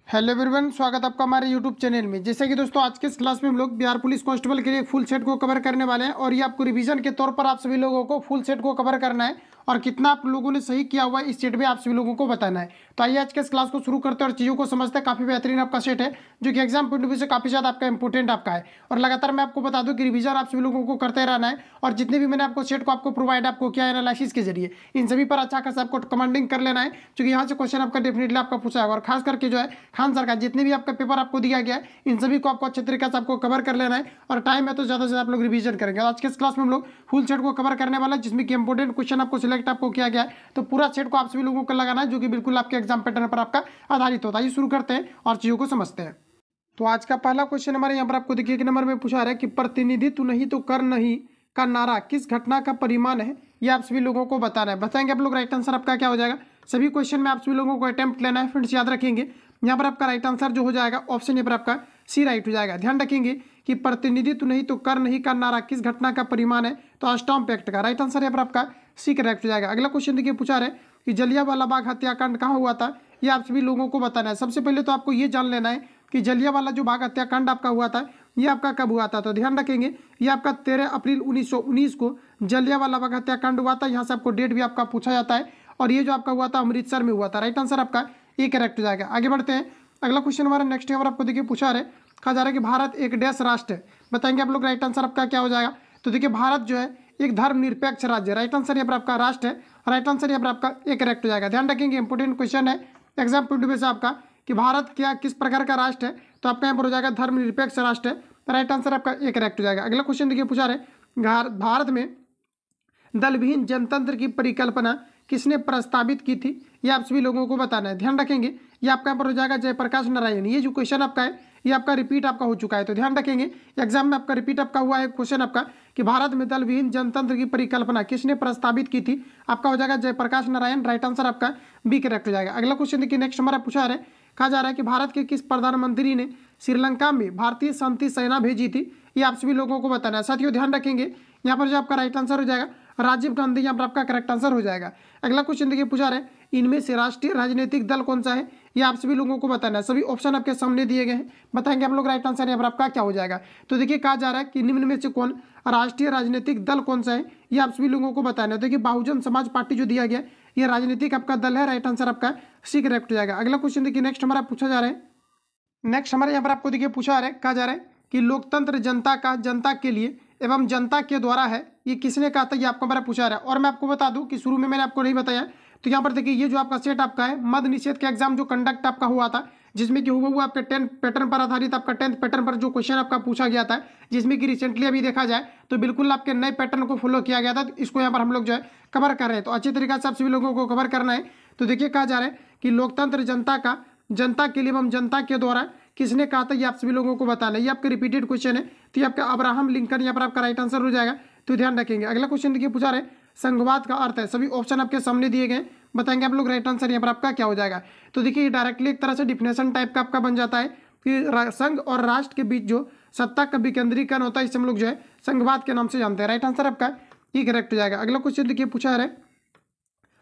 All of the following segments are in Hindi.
हेलो एवरीवन, स्वागत आपका हमारे यूट्यूब चैनल में। जैसे कि दोस्तों आज के इस क्लास में हम लोग बिहार पुलिस कांस्टेबल के लिए फुल सेट को कवर करने वाले हैं और ये आपको रिवीजन के तौर पर आप सभी लोगों को फुल सेट को कवर करना है और कितना आप लोगों ने सही किया हुआ है इस सेट में आप सभी लोगों को बताना है। तो आइए आज के इस क्लास को शुरू करते हैं और चीज़ों को समझते हैं। काफ़ी बेहतरीन आपका सेट है जो कि एग्जाम पॉइंट ऑफ व्यू से काफ़ी ज़्यादा आपका इंपॉर्टेंट आपका है और लगातार मैं आपको बता दूं कि रिवीजन आप सभी लोगों को करते रहना है और जितने भी मैंने आपको सेट को आपको प्रोवाइड आपको किया एनालिसिस के जरिए इन सभी पर अच्छा खासा आपको कमांडिंग कर लेना है क्योंकि यहाँ से क्वेश्चन आपका डेफिनेटली आपका पूछा है और खास करके जो है खान सर का जितने भी आपका पेपर आपको दिया गया है इन सभी को आपको अच्छे तरीके से आपको कवर कर लेना है और टाइम है तो ज़्यादा से ज़्यादा आप लोग रिवीजन करेंगे। आज के इस क्लास में हम लोग फुल सेट को कवर करने वाला है जिसमें कि इंपॉर्टेंट क्वेश्चन आपको सिलेक्ट आपको किया गया है, तो पूरा सेट को आप सभी लोगों को लगाना है जो कि बिल्कुल आपके एग्जाम पैटर्न पर आपका आधारित होता है। ये शुरू करते हैं और चीज़ों को समझते हैं। तो आज का पहला क्वेश्चन हमारे यहाँ पर आपको देखिए एक नंबर में पूछा रहा है कि प्रतिनिधित्व नहीं तो कर नहीं का नारा किस घटना का परिमाण है, ये आप सभी लोगों को बताना है। बताएंगे आप लोग, राइट आंसर आपका क्या हो जाएगा। सभी क्वेश्चन में आप सभी लोगों को अटेम्प्ट लेना है फ्रेंड्स, याद रखेंगे। यहाँ पर आपका राइट आंसर जो हो जाएगा ऑप्शन यहाँ पर आपका सी राइट हो जाएगा। ध्यान रखेंगे कि प्रतिनिधित्व नहीं तो कर नहीं का नारा किस घटना का परिमाण है, तो स्टॉम्प एक्ट का। राइट आंसर यहाँ पर आपका सी करेक्ट हो जाएगा। अगला क्वेश्चन देखिए पूछा रहे कि जलियांवाला बाग हत्याकांड कहाँ हुआ था, ये आप सभी लोगों को बताना है। सबसे पहले तो आपको ये जान लेना है कि जलियांवाला जो बाग हत्याकांड आपका हुआ था ये आपका कब हुआ था, तो ध्यान रखेंगे ये आपका 13 अप्रैल 1919 को जलियांवाला बाग हत्याकांड हुआ था। यहाँ से आपको डेट भी आपका पूछा जाता है और ये जो आपका हुआ था अमृतसर में हुआ था। राइट आंसर आपका ये करेक्ट हो जाएगा। आगे बढ़ते हैं। अगला क्वेश्चन हमारा नेक्स्ट यहाँ पर आपको देखिए पूछा रहे, कहा जा रहा है कि भारत एक डैश राष्ट्र है। बताएंगे आप लोग, राइट आंसर आपका क्या हो जाएगा। तो देखिए भारत जो है एक धर्मनिरपेक्ष राज्य है। राइट आंसर यहाँ पर आपका राष्ट्र है। राइट आंसर यहाँ पर आपका एक करेक्ट हो जाएगा। ध्यान रखेंगे इंपोर्टेंट क्वेश्चन है एग्जाम पॉइंट ऑफ व्यू से आपका कि भारत क्या किस प्रकार का राष्ट्र है, तो आपका यहाँ पर हो जाएगा धर्मनिरपेक्ष राष्ट्र है। राइट आंसर आपका एक करेक्ट हो जाएगा। अगला क्वेश्चन देखिए पूछा रहे भारत में दलविहीन जनतंत्र की परिकल्पना किसने प्रस्तावित की थी, ये आप सभी लोगों को बताना है। ध्यान रखेंगे ये आपका यहाँ पर हो जाएगा जयप्रकाश नारायण। ये जो क्वेश्चन आपका है ये आपका रिपीट आपका हो चुका है, तो ध्यान रखेंगे एग्जाम में आपका रिपीट आपका हुआ है क्वेश्चन आपका कि भारत में दलविहीन जनतंत्र की परिकल्पना किसने प्रस्तावित की थी, आपका हो जाएगा जयप्रकाश नारायण। राइट आंसर आपका बी करेक्ट हो जाएगा। अगला क्वेश्चन देखिए नेक्स्ट हमारा पूछा है, कहा जा रहा है कि भारत के किस प्रधानमंत्री ने श्रीलंका में भारतीय शांति सेना भेजी थी, ये आप सभी लोगों को बताना है। साथियों ध्यान रखेंगे यहाँ पर जो आपका राइट आंसर हो जाएगा राजीव गांधी, यहाँ पर आपका करेक्ट आंसर हो जाएगा। अगला क्वेश्चन देखिए पूछा रहे इनमें से राष्ट्रीय राजनीतिक दल कौन सा है, ये आप सभी लोगों को बताना है। सभी ऑप्शन आपके सामने दिए गए हैं, बताएंगे आप लोग राइट आंसर यहाँ पर आपका क्या हो जाएगा। तो देखिए कहा जा रहा है कि निम्न में से कौन राष्ट्रीय राजनीतिक दल कौन सा है, ये आप सभी लोगों को बताना है। देखिए बहुजन समाज पार्टी जो दिया गया ये राजनीतिक आपका दल है। राइट आंसर आपका सी करेक्ट हो जाएगा। अगला क्वेश्चन देखिए नेक्स्ट हमारा पूछा जा रहा है, नेक्स्ट हमारे यहाँ पर आपको देखिए पूछा आ रहा है, कहा जा रहा है कि लोकतंत्र जनता का जनता के लिए एवं जनता के द्वारा है, ये किसने कहा था, ये आपको हमारा पूछा रहा है। और मैं आपको बता दूं कि शुरू में मैंने आपको नहीं बताया, तो यहाँ पर देखिए ये जो आपका सेट आपका है मद निषेध का एग्जाम जो कंडक्ट आपका हुआ था जिसमें कि हुआ आपके 10th पैटर्न पर आधारित आपका 10th पैटर्न पर जो क्वेश्चन आपका पूछा गया था, जिसमें कि रिसेंटली अभी देखा जाए तो बिल्कुल आपके नए पैटर्न को फॉलो किया गया था। तो इसको यहाँ पर हम लोग जो है कवर कर रहे हैं, तो अच्छी तरीके से आप सभी लोगों को कवर करना है। तो देखिए कहा जा रहा है कि लोकतंत्र जनता का जनता के लिए एवं जनता के द्वारा किसने कहा था, ये आप सभी लोगों को बताना है। ये आपका रिपीटेड क्वेश्चन है, तो ये आपका अब्राहम लिंकन यहाँ पर आपका राइट आंसर हो जाएगा, तो ध्यान रखेंगे। अगला क्वेश्चन देखिए पूछा रहे संघवाद का अर्थ है। सभी ऑप्शन आपके सामने दिए गए, बताएंगे आप लोग राइट आंसर यहाँ पर आपका क्या हो जाएगा। तो देखिए डायरेक्टली एक तरह से डिफिनेशन टाइप का आपका बन जाता है कि संघ और राष्ट्र के बीच जो सत्ता का विकेंद्रीकरण होता है इसे हम लोग जो है संघवाद के नाम से जानते हैं। राइट आंसर आपका ये करेक्ट हो जाएगा। अगला क्वेश्चन देखिए पूछा है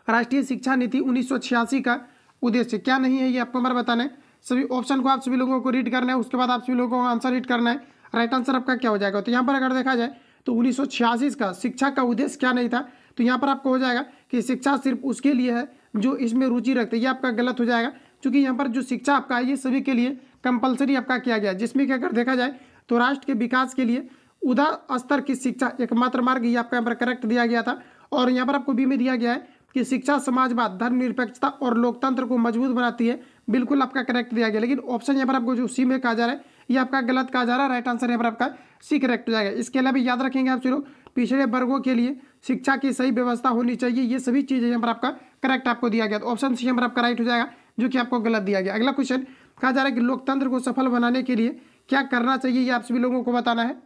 राष्ट्रीय शिक्षा नीति 1986 का उद्देश्य क्या नहीं है, ये आपको हमारा बताना है। सभी ऑप्शन को आप सभी लोगों को रीड करना है, उसके बाद आप सभी लोगों को आंसर रीड करना है। राइट आंसर आपका क्या हो जाएगा। तो यहाँ पर अगर देखा जाए तो 1986 का शिक्षा का उद्देश्य क्या नहीं था, तो यहाँ पर आपको हो जाएगा कि शिक्षा सिर्फ उसके लिए है जो इसमें रुचि रखते हैं। ये आपका गलत हो जाएगा क्योंकि यहाँ पर जो शिक्षा आपका है ये सभी के लिए कंपलसरी आपका किया गया है, जिसमें कि अगर देखा जाए तो राष्ट्र के विकास के लिए उदार स्तर की शिक्षा एकमात्र मार्ग ये आपका यहाँ पर करेक्ट दिया गया था। और यहाँ पर आपको बी में दिया गया है कि शिक्षा समाजवाद धर्मनिरपेक्षता और लोकतंत्र को मजबूत बनाती है, बिल्कुल आपका करेक्ट दिया गया। लेकिन ऑप्शन यहाँ पर आपको जो सी में कहा जा रहा है ये आपका गलत कहा जा रहा है। राइट आंसर यहाँ पर आपका सी करेक्ट हो जाएगा। इसके अलावा याद रखेंगे आप लोग पिछड़े वर्गों के लिए शिक्षा की सही व्यवस्था होनी चाहिए, ये सभी चीज़ें यहाँ पर आपका करेक्ट आपको दिया गया। तो ऑप्शन सी यहाँ पर आपका राइट हो जाएगा जो कि आपको गलत दिया गया। अगला क्वेश्चन कहा जा रहा है कि लोकतंत्र को सफल बनाने के लिए क्या करना चाहिए, ये आप सभी लोगों को बताना है।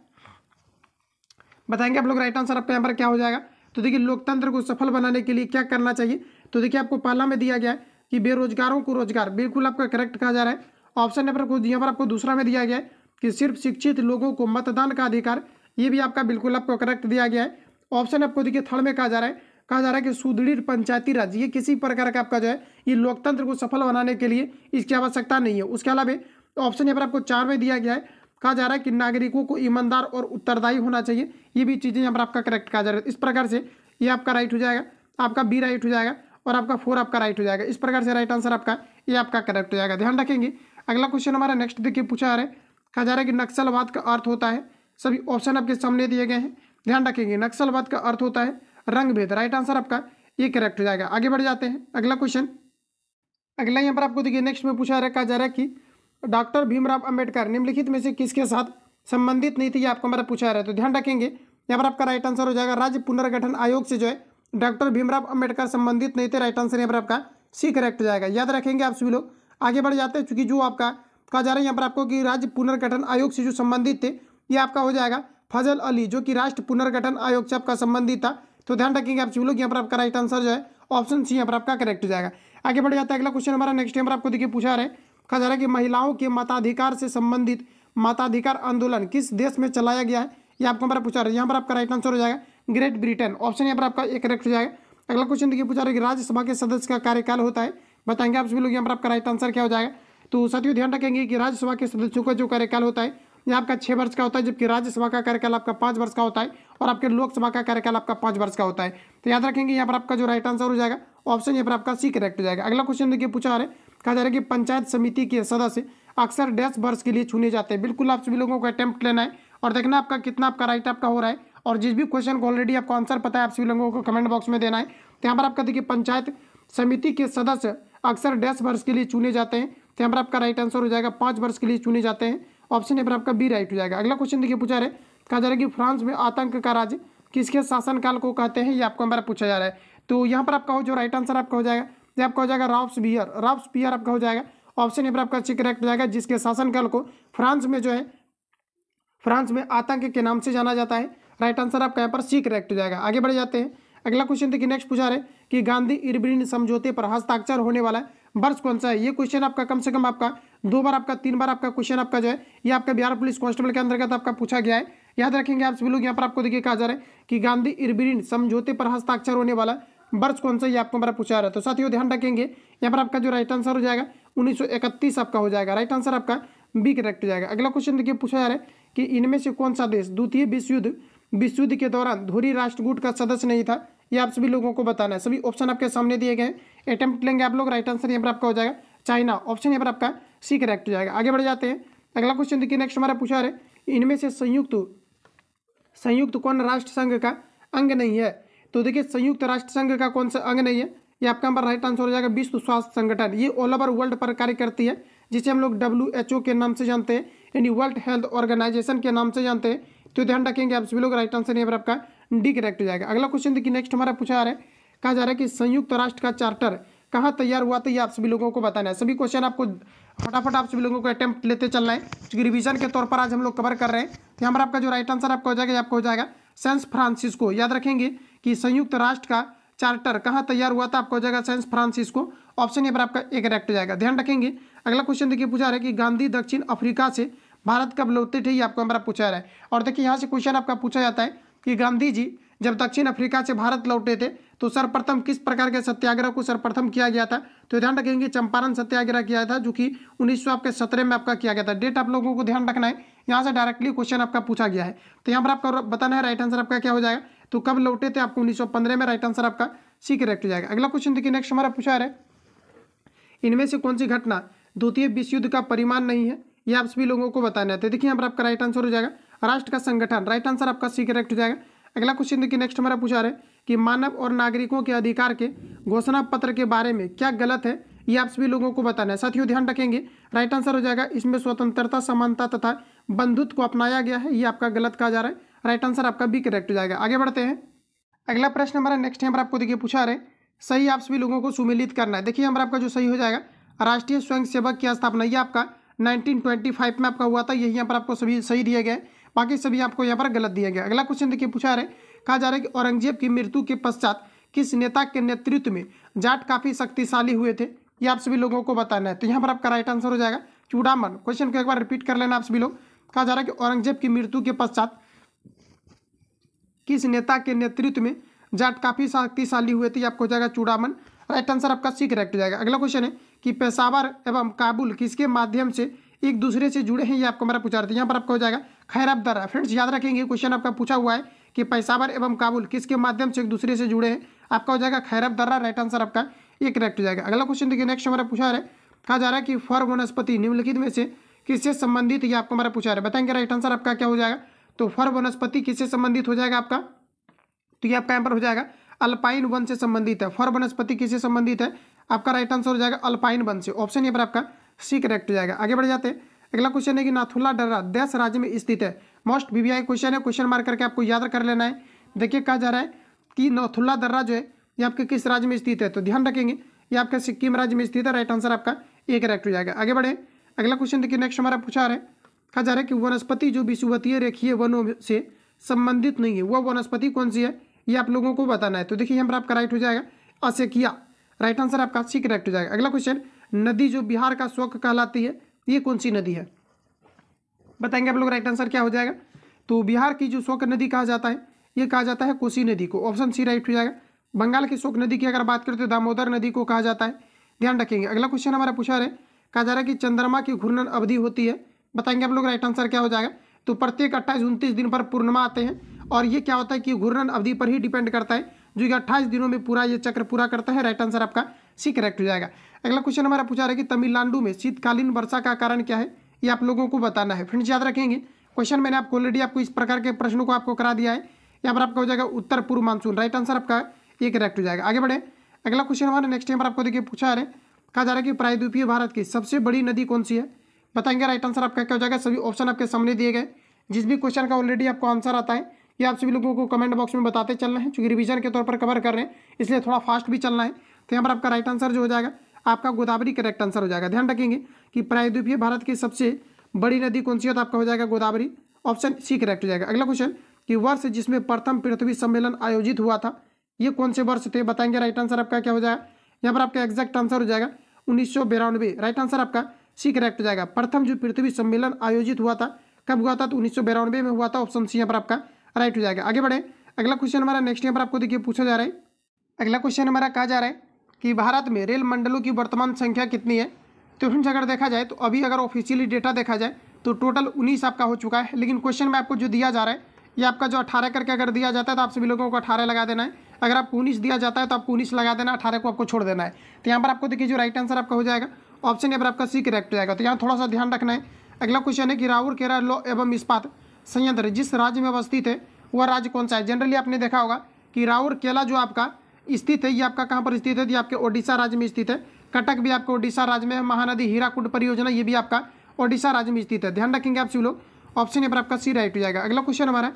बताएंगे आप लोग राइट आंसर आपका यहाँ पर क्या हो जाएगा। तो देखिए लोकतंत्र को सफल बनाने के लिए क्या करना चाहिए, तो देखिए आपको पहला में दिया गया है कि बेरोजगारों को रोजगार, बिल्कुल आपका करेक्ट कहा जा रहा है। ऑप्शन नंबर यहाँ पर आपको दूसरा में दिया गया है कि सिर्फ शिक्षित लोगों को मतदान का अधिकार, ये भी आपका बिल्कुल आपको करेक्ट दिया गया है। ऑप्शन आपको देखिए थर्ड में कहा जा रहा है कहा जा रहा है कि सुदृढ़ पंचायती राज, ये किसी प्रकार का आपका जो है ये लोकतंत्र को सफल बनाने के लिए इसकी आवश्यकता नहीं है। उसके अलावा ऑप्शन यहाँ पर आपको 4 में दिया गया है, कहा जा रहा है कि नागरिकों को ईमानदार और उत्तरदायी होना चाहिए। ये भी चीज़ें यहाँ पर आपका करेक्ट कहा जा रहा है। इस प्रकार से ये आपका राइट हो जाएगा, आपका बी राइट हो जाएगा और आपका 4 आपका राइट हो जाएगा। इस प्रकार से राइट आंसर आपका ये आपका करेक्ट हो जाएगा। ध्यान रखेंगे। अगला क्वेश्चन हमारा नेक्स्ट देखिए पूछा जा रहा है, कहा जा रहा है कि नक्सलवाद का अर्थ होता है, सभी ऑप्शन आपके सामने दिए गए हैं। ध्यान रखेंगे, नक्सलवाद का अर्थ होता है रंगभेद। राइट आंसर आपका ये करेक्ट हो जाएगा। आगे बढ़ जाते हैं अगला क्वेश्चन। अगला यहाँ पर आपको देखिए नेक्स्ट में पूछा कहा जा रहा है कि डॉक्टर भीमराव अंबेडकर निम्नलिखित में से किसके साथ संबंधित नहीं थे, ये आपको हमारा पूछा है। तो ध्यान रखेंगे यहाँ पर आपका राइट आंसर हो जाएगा राज्य पुनर्गठन आयोग से जो है डॉक्टर भीमराव अंबेडकर संबंधित नहीं थे। राइट आंसर यहाँ पर आपका सी करेक्ट हो जाएगा। याद रखेंगे आप सभी लोग। आगे बढ़ जाते हैं, चूंकि जो आपका कहा जा रहा है यहाँ पर आपको कि राज्य पुनर्गठन आयोग से जो संबंधित थे ये आपका हो जाएगा फजल अली, जो कि राष्ट्र पुनर्गठन आयोग से आपका संबंधित था। तो ध्यान रखेंगे आप सभी लोग। यहाँ पर आपका राइट आंसर जो है ऑप्शन सी यहाँ पर आपका करेक्ट हो जाएगा। आगे बढ़ जाता है अगला क्वेश्चन हमारा नेक्स्ट यहाँ पर आपको देखिए पूछा रहा है, कहा जा रहा है कि महिलाओं के मताधिकार से संबंधित मताधिकार आंदोलन किस देश में चलाया गया है, ये आपको हमारा पूछा रहा है। यहाँ पर आपका राइट आंसर हो जाएगा ग्रेट ब्रिटेन। ऑप्शन यहाँ पर आपका एक करेक्ट हो जाएगा। अगला क्वेश्चन देखिए पूछा रहा है कि राज्यसभा के सदस्य का कार्यकाल होता है, बताएंगे आप सभी लोग। यहाँ पर आपका राइट आंसर क्या हो जाएगा। तो साथियों ध्यान रखेंगे कि राज्यसभा के सदस्यों का जो कार्यकाल होता है यह आपका 6 वर्ष का होता है, जबकि राज्यसभा का कार्यकाल आपका 5 वर्ष का होता है और आपके लोकसभा का कार्यकाल आपका 5 वर्ष का होता है। तो याद रखेंगे यहाँ पर आपका जो राइट आंसर हो जाएगा ऑप्शन यहाँ पर आपका सी करेक्ट हो जाएगा। अगला क्वेश्चन देखिए पूछा रहा है, कहा जा रहा है कि पंचायत समिति के सदस्य अक्सर डैश वर्ष के लिए चुने जाते हैं। बिल्कुल आप सभी लोगों को अटेम्प्ट लेना है और देखना आपका कितना आपका राइट आपका हो रहा है। और जिस भी क्वेश्चन को ऑलरेडी आपको आंसर पता है आप सभी लोगों को कमेंट बॉक्स में देना है। तो यहाँ पर आपका देखिए पंचायत समिति के सदस्य अक्सर डैश वर्ष के लिए चुने जाते हैं। तो यहाँ पर आपका राइट आंसर हो जाएगा 5 वर्ष के लिए चुने जाते हैं। ऑप्शन यहाँ पर आपका बी राइट हो जाएगा। अगला क्वेश्चन देखिए पूछा रहा है, कहा जा रहा है कि फ्रांस में आतंक का राज्य किसके शासनकाल को कहते हैं, ये आपको हमारा पूछा जा रहा है। तो यहाँ पर आपका जो राइट आंसर आपका हो जाएगा ये आपका हो जाएगा रॉब्सपियर। रॉब्सपियर आपका हो जाएगा। ऑप्शन यहाँ पर आपका सी करेक्ट हो जाएगा, जिसके शासनकाल को फ्रांस में जो है फ्रांस में आतंक के नाम से जाना जाता है। राइट आंसर आपका यहाँ पर सी करेक्ट हो जाएगा। आगे बढ़ जाते हैं अगला क्वेश्चन देखिए नेक्स्ट पूछा रहे कि गांधी इरविन समझौते पर हस्ताक्षर होने वाला वर्ष कौन सा है। ये क्वेश्चन आपका कम से कम आपका 2 बार आपका 3 बार आपका क्वेश्चन आपका जो है ये आपका बिहार पुलिस कांस्टेबल के अंतर्गत आपका पूछा गया है। याद रखेंगे आप सभी लोग। यहाँ पर आपको देखिए कहा जा रहा है कि गांधी इरविन समझौते पर हस्ताक्षर होने वाला वर्ष कौन सा, ये आपको हमारा पूछा रहा है। तो साथियों ध्यान रखेंगे यहाँ पर आपका जो राइट आंसर हो जाएगा 1931 आपका हो जाएगा। राइट आंसर आपका बी करेक्ट हो जाएगा। अगला क्वेश्चन देखिए पूछा जा रहा है कि इनमें से कौन सा देश द्वितीय विश्व युद्ध के दौरान धुरी राष्ट्रकूट का सदस्य नहीं था, ये आप सभी लोगों को बताना है। सभी ऑप्शन आपके सामने दिए गए हैं, अटेम्प्ट लेंगे आप लोग। राइट आंसर यहाँ पर आपका हो जाएगा चाइना। ऑप्शन यहाँ पर आपका सी करेक्ट हो जाएगा। आगे बढ़ जाते हैं अगला क्वेश्चन देखिए नेक्स्ट हमारा पूछा है, इनमें से संयुक्त कौन राष्ट्र संघ का अंग नहीं है। तो देखिए संयुक्त राष्ट्र संघ का कौन सा अंग नहीं है, ये आपका नंबर राइट आंसर हो जाएगा विश्व स्वास्थ्य संगठन। ये ऑल ओवर वर्ल्ड पर कार्य करती है, जिसे हम लोग WHO के नाम से जानते हैं, यानी वर्ल्ड हेल्थ ऑर्गेनाइजेशन के नाम से जानते हैं। तो ध्यान रखेंगे आप सभी लोग। राइट आंसर यहाँ पर आपका डी करेक्ट हो जाएगा। अगला क्वेश्चन देखिए नेक्स्ट हमारा पूछा जा रहा है, कहा जा रहा है कि संयुक्त राष्ट्र का चार्टर कहाँ तैयार हुआ, तो ये आप सभी लोगों को बताना है। सभी क्वेश्चन आपको फटाफट आप सभी लोगों को अटेम्प्ट लेते चलना है, क्योंकि रिवीजन के तौर पर आज हम लोग कवर कर रहे हैं। तो यहाँ पर आपका जो राइट आंसर आपका हो जाएगा आपका हो जाएगा सैन फ्रांसिस्को। याद रखेंगे कि संयुक्त राष्ट्र का चार्टर कहाँ तैयार हुआ था, आपको हो जाएगा सैन फ्रांसिस्को। ऑप्शन यहाँ पर आपका एक करेक्ट हो जाएगा। ध्यान रखेंगे अगला क्वेश्चन देखिए पूछा रहा है कि गांधी दक्षिण अफ्रीका से भारत कब लौटे थे, ये आपको हमारा पूछा रहा है। और देखिए यहाँ से क्वेश्चन आपका पूछा जाता है कि गांधी जी जब दक्षिण अफ्रीका से भारत लौटे थे तो सर्वप्रथम किस प्रकार के सत्याग्रह को सर्वप्रथम किया गया था। तो ध्यान रखेंगे चंपारण सत्याग्रह किया था, जो कि 1917 में आपका किया गया था। डेट आप लोगों को ध्यान रखना है, यहाँ से डायरेक्टली क्वेश्चन आपका पूछा गया है। तो यहाँ पर आपका बताना है राइट आंसर आपका क्या हो जाएगा। तो कब लौटे थे, आपको 1915 में। राइट आंसर आपका सी करेक्ट हो जाएगा। अगला क्वेश्चन देखिए नेक्स्ट हमारा पूछा है, इनमें से कौन सी घटना द्वितीय विश्व युद्ध का परिमाण नहीं है, ये आप सभी लोगों को बताना है। तो देखिए यहाँ पर आपका राइट आंसर हो जाएगा राष्ट्र का संगठन। राइट आंसर आपका सी करेक्ट हो जाएगा। अगला क्वेश्चन देखिए नेक्स्ट हमारा पूछा रहा है कि मानव और नागरिकों के अधिकार के घोषणा पत्र के बारे में क्या गलत है, ये आप सभी लोगों को बताना है। साथियों ध्यान रखेंगे राइट आंसर हो जाएगा इसमें स्वतंत्रता, समानता तथा बंधुत्व को अपनाया गया है, ये आपका गलत कहा जा रहा है। राइट आंसर आपका बी करेक्ट हो जाएगा। आगे बढ़ते हैं अगला प्रश्न हमारा नेक्स्ट यहाँ पर आपको देखिए पूछा रहे सही आप सभी लोगों को सुमेलित करना है। देखिए यहाँ पर आपका जो सही हो जाएगा राष्ट्रीय स्वयंसेवक की स्थापना, ये आपका 1925 में आपका हुआ था। यही यहाँ पर आपको सभी सही दिए गए, बाकी सभी आपको यहाँ पर गलत दिया गया। अगला क्वेश्चन देखिए पूछा रहे, कहा जा रहा है कि औरंगजेब की मृत्यु के पश्चात किस नेता के नेतृत्व में जाट काफी शक्तिशाली हुए थे, ये आप सभी लोगों को बताना है। तो यहाँ पर आपका राइट आंसर हो जाएगा चूड़ामन। क्वेश्चन को एक बार रिपीट कर लेना आप सभी लोग। कहा जा रहा है कि औरंगजेब की मृत्यु के पश्चात किस नेता के नेतृत्व में जाट काफ़ी शक्तिशाली हुए थे, ये आपको हो जाएगा चूड़ामन। राइट आंसर आपका सी करेक्ट हो जाएगा। अगला क्वेश्चन है कि पेशावर एवं काबुल किसके माध्यम से एक दूसरे से जुड़े हैं, ये आपको हमारा पूछा था। यहाँ पर आपका हो जाएगा खैरब दर्रा। फ्रेंड्स याद रखेंगे क्वेश्चन आपका पूछा हुआ है कि पेशावर एवं काबुल किसके माध्यम से एक दूसरे से जुड़े हैं, आपका हो जाएगा खैरब दर्रा। राइट आंसर आपका ये करेक्ट हो जाएगा। अगला क्वेश्चन देखिए, नेक्स्ट हमारा पूछा है, कहा जा रहा है कि फर वनस्पति निम्नलिखित में से किससे संबंधित, ये आपको हमारा पूछा है। बताएंगे राइट आंसर आपका क्या हो जाएगा। तो फर वनस्पति किससे संबंधित हो जाएगा आपका, तो ये आपका यहाँ पर हो जाएगा अल्पाइन वन से संबंधित है। फर वनस्पति किससे संबंधित है, आपका राइट आंसर हो जाएगा अल्पाइन वन से। ऑप्शन यहाँ पर आपका सी करेक्ट हो जाएगा। आगे बढ़ जाते हैं। अगला क्वेश्चन है कि नाथुला दर्रा देश राज्य में स्थित है। मोस्ट वीवीआई क्वेश्चन है, क्वेश्चन मार्क करके आपको याद कर लेना है। देखिए कहा जा रहा है कि नाथुला दर्रा जो है ये आपके किस राज्य में स्थित है, तो ध्यान रखेंगे ये आपका सिक्किम राज्य में स्थित है। राइट आंसर आपका ये करेक्ट हो जाएगा। आगे बढ़े। अगला क्वेश्चन देखिए, नेक्स्ट हमारा पूछा है, कहा जा रहा है कि वनस्पति जो विषुवतीय रेखीय वनों से संबंधित नहीं है, वह वनस्पति कौन सी है, ये आप लोगों को बताना है। तो देखिए यहाँ पर आपका राइट हो जाएगा असेकिया। राइट आंसर आपका सी करेक्ट हो जाएगा। अगला क्वेश्चन, नदी जो बिहार का शोक कहलाती है, ये कौन सी नदी है, बताएंगे आप लोग। राइट आंसर क्या हो जाएगा, तो बिहार की जो शोक नदी कहा जाता है, ये कहा जाता है कोसी नदी को। ऑप्शन सी राइट हो जाएगा। बंगाल की शोक नदी की अगर बात करें तो दामोदर नदी को कहा जाता है, ध्यान रखेंगे। अगला क्वेश्चन हमारा पूछा है, कहा जा रहा है कि चंद्रमा की घूर्णन अवधि होती है, बताएंगे आप लोग। राइट आंसर क्या हो जाएगा, तो प्रत्येक 28-29 दिन पर पूर्णिमा आते हैं, और ये क्या होता है कि घूर्णन अवधि पर ही डिपेंड करता है, जो कि 28 दिनों में पूरा ये चक्र पूरा करता है। राइट आंसर आपका सी करेक्ट हो जाएगा। अगला क्वेश्चन हमारा पूछा है कि तमिलनाडु में शीतकालीन वर्षा का कारण क्या है, ये आप लोगों को बताना है। फ्रेंड्स याद रखेंगे क्वेश्चन मैंने आपको ऑलरेडी आपको इस प्रकार के प्रश्नों को आपको करा दिया है। यहाँ पर आपका हो जाएगा उत्तर पूर्व मानसून। राइट आंसर आपका ये करेक्ट हो जाएगा। आगे बढ़े। अगला क्वेश्चन हमारा नेक्स्ट टाइम पर आपको देखिए पूछा है, कहा जा रहा है कि प्रायद्वीपीय भारत की सबसे बड़ी नदी कौन सी है, बताएंगे। राइट आंसर आपका क्या हो जाएगा, सभी ऑप्शन आपके सामने दिए गए। जिस भी क्वेश्चन का ऑलरेडी आपको आंसर आता है, ये आप सभी लोगों को कमेंट बॉक्स में बताते चलना है, क्योंकि रिवीजन के तौर पर कवर कर रहे हैं, इसलिए थोड़ा फास्ट भी चलना है। तो यहाँ पर आपका राइट आंसर जो हो जाएगा आपका गोदावरी करेक्ट आंसर हो जाएगा। ध्यान रखेंगे कि प्रायद्वीपीय भारत की सबसे बड़ी नदी कौन सी है, तो आपका हो जाएगा गोदावरी। ऑप्शन सी करेक्ट हो जाएगा। अगला क्वेश्चन कि वर्ष जिसमें प्रथम पृथ्वी सम्मेलन आयोजित हुआ था, ये कौन से वर्ष थे, बताएंगे। राइट आंसर आपका क्या हो जाएगा, यहाँ पर आपका एग्जैक्ट आंसर हो जाएगा 1992। राइट आंसर आपका सी करेक्ट हो जाएगा। प्रथम जो पृथ्वी सम्मेलन आयोजित हुआ था कब हुआ था, तो 1992 में हुआ था। ऑप्शन सी यहाँ पर आपका राइट हो जाएगा। आगे बढ़े। अगला क्वेश्चन हमारा नेक्स्ट यहाँ पर आपको देखिए पूछा जा रहा है। अगला क्वेश्चन हमारा कहा जा रहा है कि भारत में रेल मंडलों की वर्तमान संख्या कितनी है। तो फ्रेंड्स अगर देखा जाए तो अभी अगर ऑफिशियली डेटा देखा जाए तो टोटल 19 आपका हो चुका है, लेकिन क्वेश्चन में आपको जो दिया जा रहा है ये आपका जो 18 करके अगर दिया जाता है तो आप सभी लोगों को 18 लगा देना है। अगर आपको 19 दिया जाता है तो आपको 19 लगा देना, 18 को आपको छोड़ देना है। तो यहाँ पर आपको देखिए जो राइट आंसर आपका हो जाएगा ऑप्शन यहाँ पर आपका सी करेक्ट हो जाएगा। तो यहाँ थोड़ा सा ध्यान रखना है। अगला क्वेश्चन है कि राउरकेला लौह एवं इस्पात संयंत्र जिस राज्य में अवस्थित है वह राज्य कौन सा है। जनरली आपने देखा होगा कि राउरकेला जो आपका स्थित है ये आपका कहाँ पर स्थित है, ये आपके ओडिशा राज्य में स्थित है। कटक भी आपको ओडिशा राज्य में है। महानदी हीराकुड परियोजना ये भी आपका ओडिशा राज्य में स्थित है। ध्यान रखेंगे आप सभी लोग। ऑप्शन यहाँ पर आपका सी राइट हो जाएगा। अगला क्वेश्चन हमारा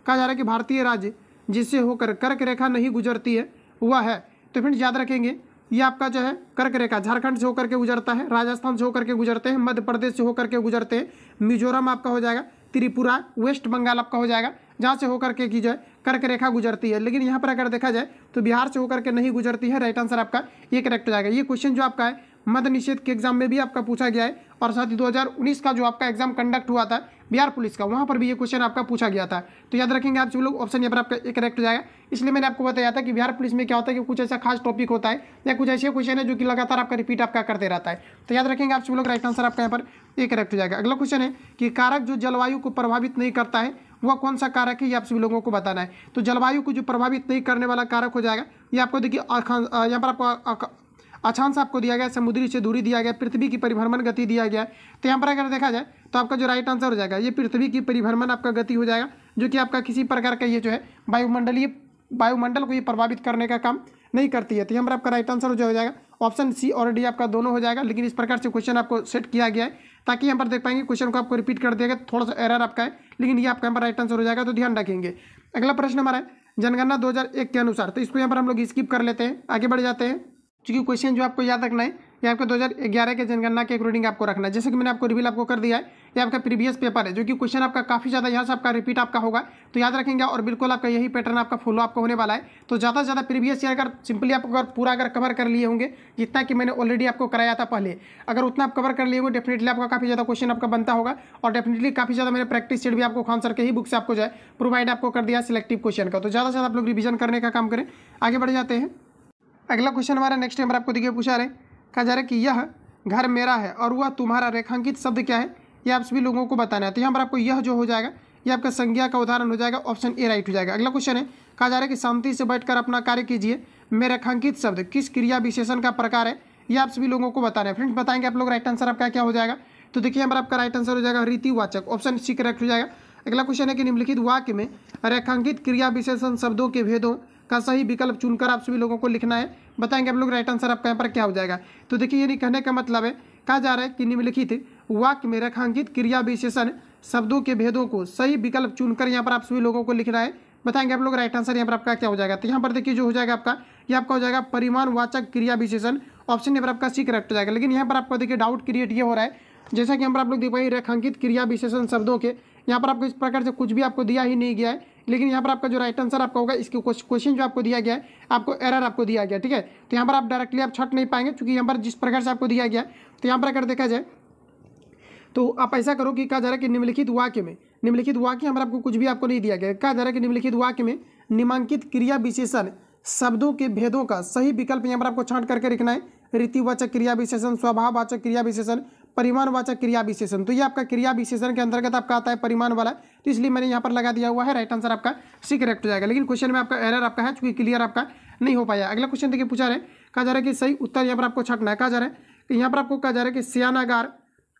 कहा जा रहा है कि भारतीय राज्य जिससे होकर कर्क रेखा नहीं गुजरती है वह है। तो फ्रेंड्स याद रखेंगे ये आपका जो है कर्क रेखा झारखंड से होकर के गुजरता है, राजस्थान से होकर के गुजरते हैं, मध्य प्रदेश से होकर के गुजरते हैं, मिजोरम आपका हो जाएगा, त्रिपुरा, वेस्ट बंगाल आपका हो जाएगा, जहाँ से होकर के की जो है कर्क रेखा गुजरती है। लेकिन यहाँ पर अगर देखा जाए तो बिहार से होकर के नहीं गुजरती है। राइट आंसर आपका ये करेक्ट हो जाएगा। ये क्वेश्चन जो आपका है मद्य निषेध के एग्जाम में भी आपका पूछा गया है, और साथ ही 2019 का जो आपका एग्जाम कंडक्ट हुआ था बिहार पुलिस का, वहाँ पर भी ये क्वेश्चन आपका पूछा गया था। तो याद रखेंगे आप सभी लोग, ऑप्शन यहाँ पर आपका ये करेक्ट हो जाएगा। इसलिए मैंने आपको बताया था कि बिहार पुलिस में क्या होता है कि कुछ ऐसा खास टॉपिक होता है या कुछ ऐसे क्वेश्चन है जो कि लगातार आपका रिपीट आपका करते रहता है। तो याद रखेंगे आप सभी लोग, राइट आंसर आपका यहाँ पर ये करेक्ट हो जाएगा। अगला क्वेश्चन है कि कारक जो जलवायु को प्रभावित नहीं करता है वह कौन सा कारक है, ये आप सभी लोगों को बताना है। तो जलवायु को जो प्रभावित नहीं करने वाला कारक हो जाएगा ये आपको देखिए यहाँ पर आपको अक्षांश आपको दिया गया, समुद्री से दूरी दिया गया, पृथ्वी की परिभ्रमण गति दिया गया है। तो यहाँ पर अगर देखा जाए तो आपका जो राइट आंसर हो जाएगा ये पृथ्वी की परिभ्रमण आपका गति हो जाएगा, जो कि आपका किसी प्रकार का ये जो है वायुमंडल को ये प्रभावित करने का काम नहीं करती है। तो यहाँ पर आपका राइट आंसर हो जाएगा ऑप्शन सी और डी आपका दोनों हो जाएगा। लेकिन इस प्रकार से क्वेश्चन आपको सेट किया गया है ताकि यहाँ पर देख पाएंगे क्वेश्चन को आपको रिपीट कर दिया गया, थोड़ा सा एरर आपका है, लेकिन ये आपका यहाँ पर राइट आंसर हो जाएगा। तो ध्यान रखेंगे। अगला प्रश्न हमारा है जनगणना 2001 के अनुसार, तो इसको यहाँ पर हम लोग स्किप कर लेते हैं, आगे बढ़ जाते हैं, क्योंकि क्वेश्चन जो आपको याद रखना है ये आपके 2011 के जनगणना के अकॉर्डिंग आपको रखना है। जैसे कि मैंने आपको रिवील आपको कर दिया है, ये आपका प्रीवियस पेपर है जो कि क्वेश्चन आपका काफी ज्यादा यहाँ से आपका रिपीट आपका होगा, तो याद रखेंगे और बिल्कुल आपका यही पैटर्न आपका फॉलो आपको होने वाला है। तो ज्यादा से ज्यादा प्रीवियस ईयर अगर सिंपली आप अगर पूरा अगर कवर कर लिए होंगे जितना कि मैंने ऑलरेडी आपको कराया था पहले, अगर उतना आप कवर कर लिए होंगे डेफिनेटली आपका काफी ज्यादा क्वेश्चन आपका बनता होगा। और डेफिनेटली काफी ज्यादा मैंने प्रैक्टिस सेट भी आपको खान सर के ही बुक से आपको जो है प्रोवाइड आपको कर दिया सिलेक्टिव क्वेश्चन का। तो ज्यादा से ज्यादा आप लोग रिविजन करने का काम करें। आगे बढ़ जाते हैं। अगला क्वेश्चन हमारा नेक्स्ट नंबर आपको देखिए पूछा रहे, कहा जा रहा है कि यह घर मेरा है और वह तुम्हारा रेखांकित शब्द क्या है, ये आप सभी लोगों को बताना है। तो यहाँ पर आपको यह जो हो जाएगा ये आपका संज्ञा का उदाहरण हो जाएगा, ऑप्शन ए राइट हो जाएगा। अगला क्वेश्चन है, कहा जा रहा है कि शांति से बैठकर अपना कार्य कीजिए, में रेखांकित शब्द किस क्रिया विशेषण का प्रकार है, ये आप सभी लोगों को बताना है। फ्रेंड्स बताएंगे आप लोग राइट आंसर आपका क्या हो जाएगा। तो देखिए यहाँ पर आपका राइट आंसर हो जाएगा रीतिवाचक, ऑप्शन सी करेक्ट हो जाएगा। अगला क्वेश्चन है कि निम्नलिखित वाक्य में रेखांकित क्रिया विशेषण शब्दों के भेदों का सही विकल्प चुनकर आप सभी लोगों को लिखना है। बताएंगे आप लोग राइट आंसर आपका यहाँ पर क्या हो जाएगा। तो देखिए ये कहने का मतलब है, कहा जा रहा है कि निम्नलिखित वाक्य में रेखांकित क्रिया विशेषण शब्दों के भेदों को सही विकल्प चुनकर यहाँ पर आप सभी लोगों को लिखना है। बताएंगे आप लोग राइट आंसर यहाँ पर आपका क्या हो जाएगा। तो यहाँ पर देखिए जो हो जाएगा आपका ये आपका हो जाएगा परिमाणवाचक क्रिया विशेषण, ऑप्शन यहाँ पर आपका सी करेक्ट हो जाएगा। लेकिन यहाँ पर आपको देखिए डाउट क्रिएट ये हो रहा है, जैसा कि यहाँ पर आप लोग देख पाएंगे रेखांकित क्रिया विशेषण शब्दों के यहाँ पर आपको इस प्रकार से कुछ भी आपको दिया ही नहीं गया है। लेकिन यहाँ पर आपका जो राइट आंसर आपका होगा इसके क्वेश्चन जो आपको दिया गया है आपको एरर आपको दिया गया, ठीक है। तो यहाँ पर आप डायरेक्टली आप छट नहीं पाएंगे क्योंकि यहाँ पर जिस प्रकार से आपको दिया गया है। तो यहाँ पर अगर देखा जाए तो आप ऐसा करो कि कहा जा रहा है कि निम्नलिखित वाक्य में, निम्नलिखित वाक्य यहाँ पर आपको कुछ भी आपको नहीं दिया गया। कहा जा रहा है कि निम्नलिखित वाक्य में निम्नांकित क्रिया विशेषण शब्दों के भेदों का सही विकल्प यहाँ पर आपको छांट करके लिखना है। रीतिवाचक क्रिया विशेषण, स्वभाववाचक क्रिया विशेषण, परिमाणवाचक क्रिया विशेषण। तो ये आपका क्रिया विशेषण के अंतर्गत आपका आता है परिमाण वाला, तो इसलिए मैंने यहाँ पर लगा दिया हुआ है। राइट आंसर आपका सी करेक्ट हो जाएगा। लेकिन क्वेश्चन में आपका एरर आपका है क्योंकि क्लियर आपका नहीं हो पाया। अगला क्वेश्चन देखिए पूछा रहे, कहा जा रहा है कि सही उत्तर यहाँ पर आपको छाटना है। कहा जा रहा है कि यहाँ पर आपको कहा जा रहा है कि सियानागार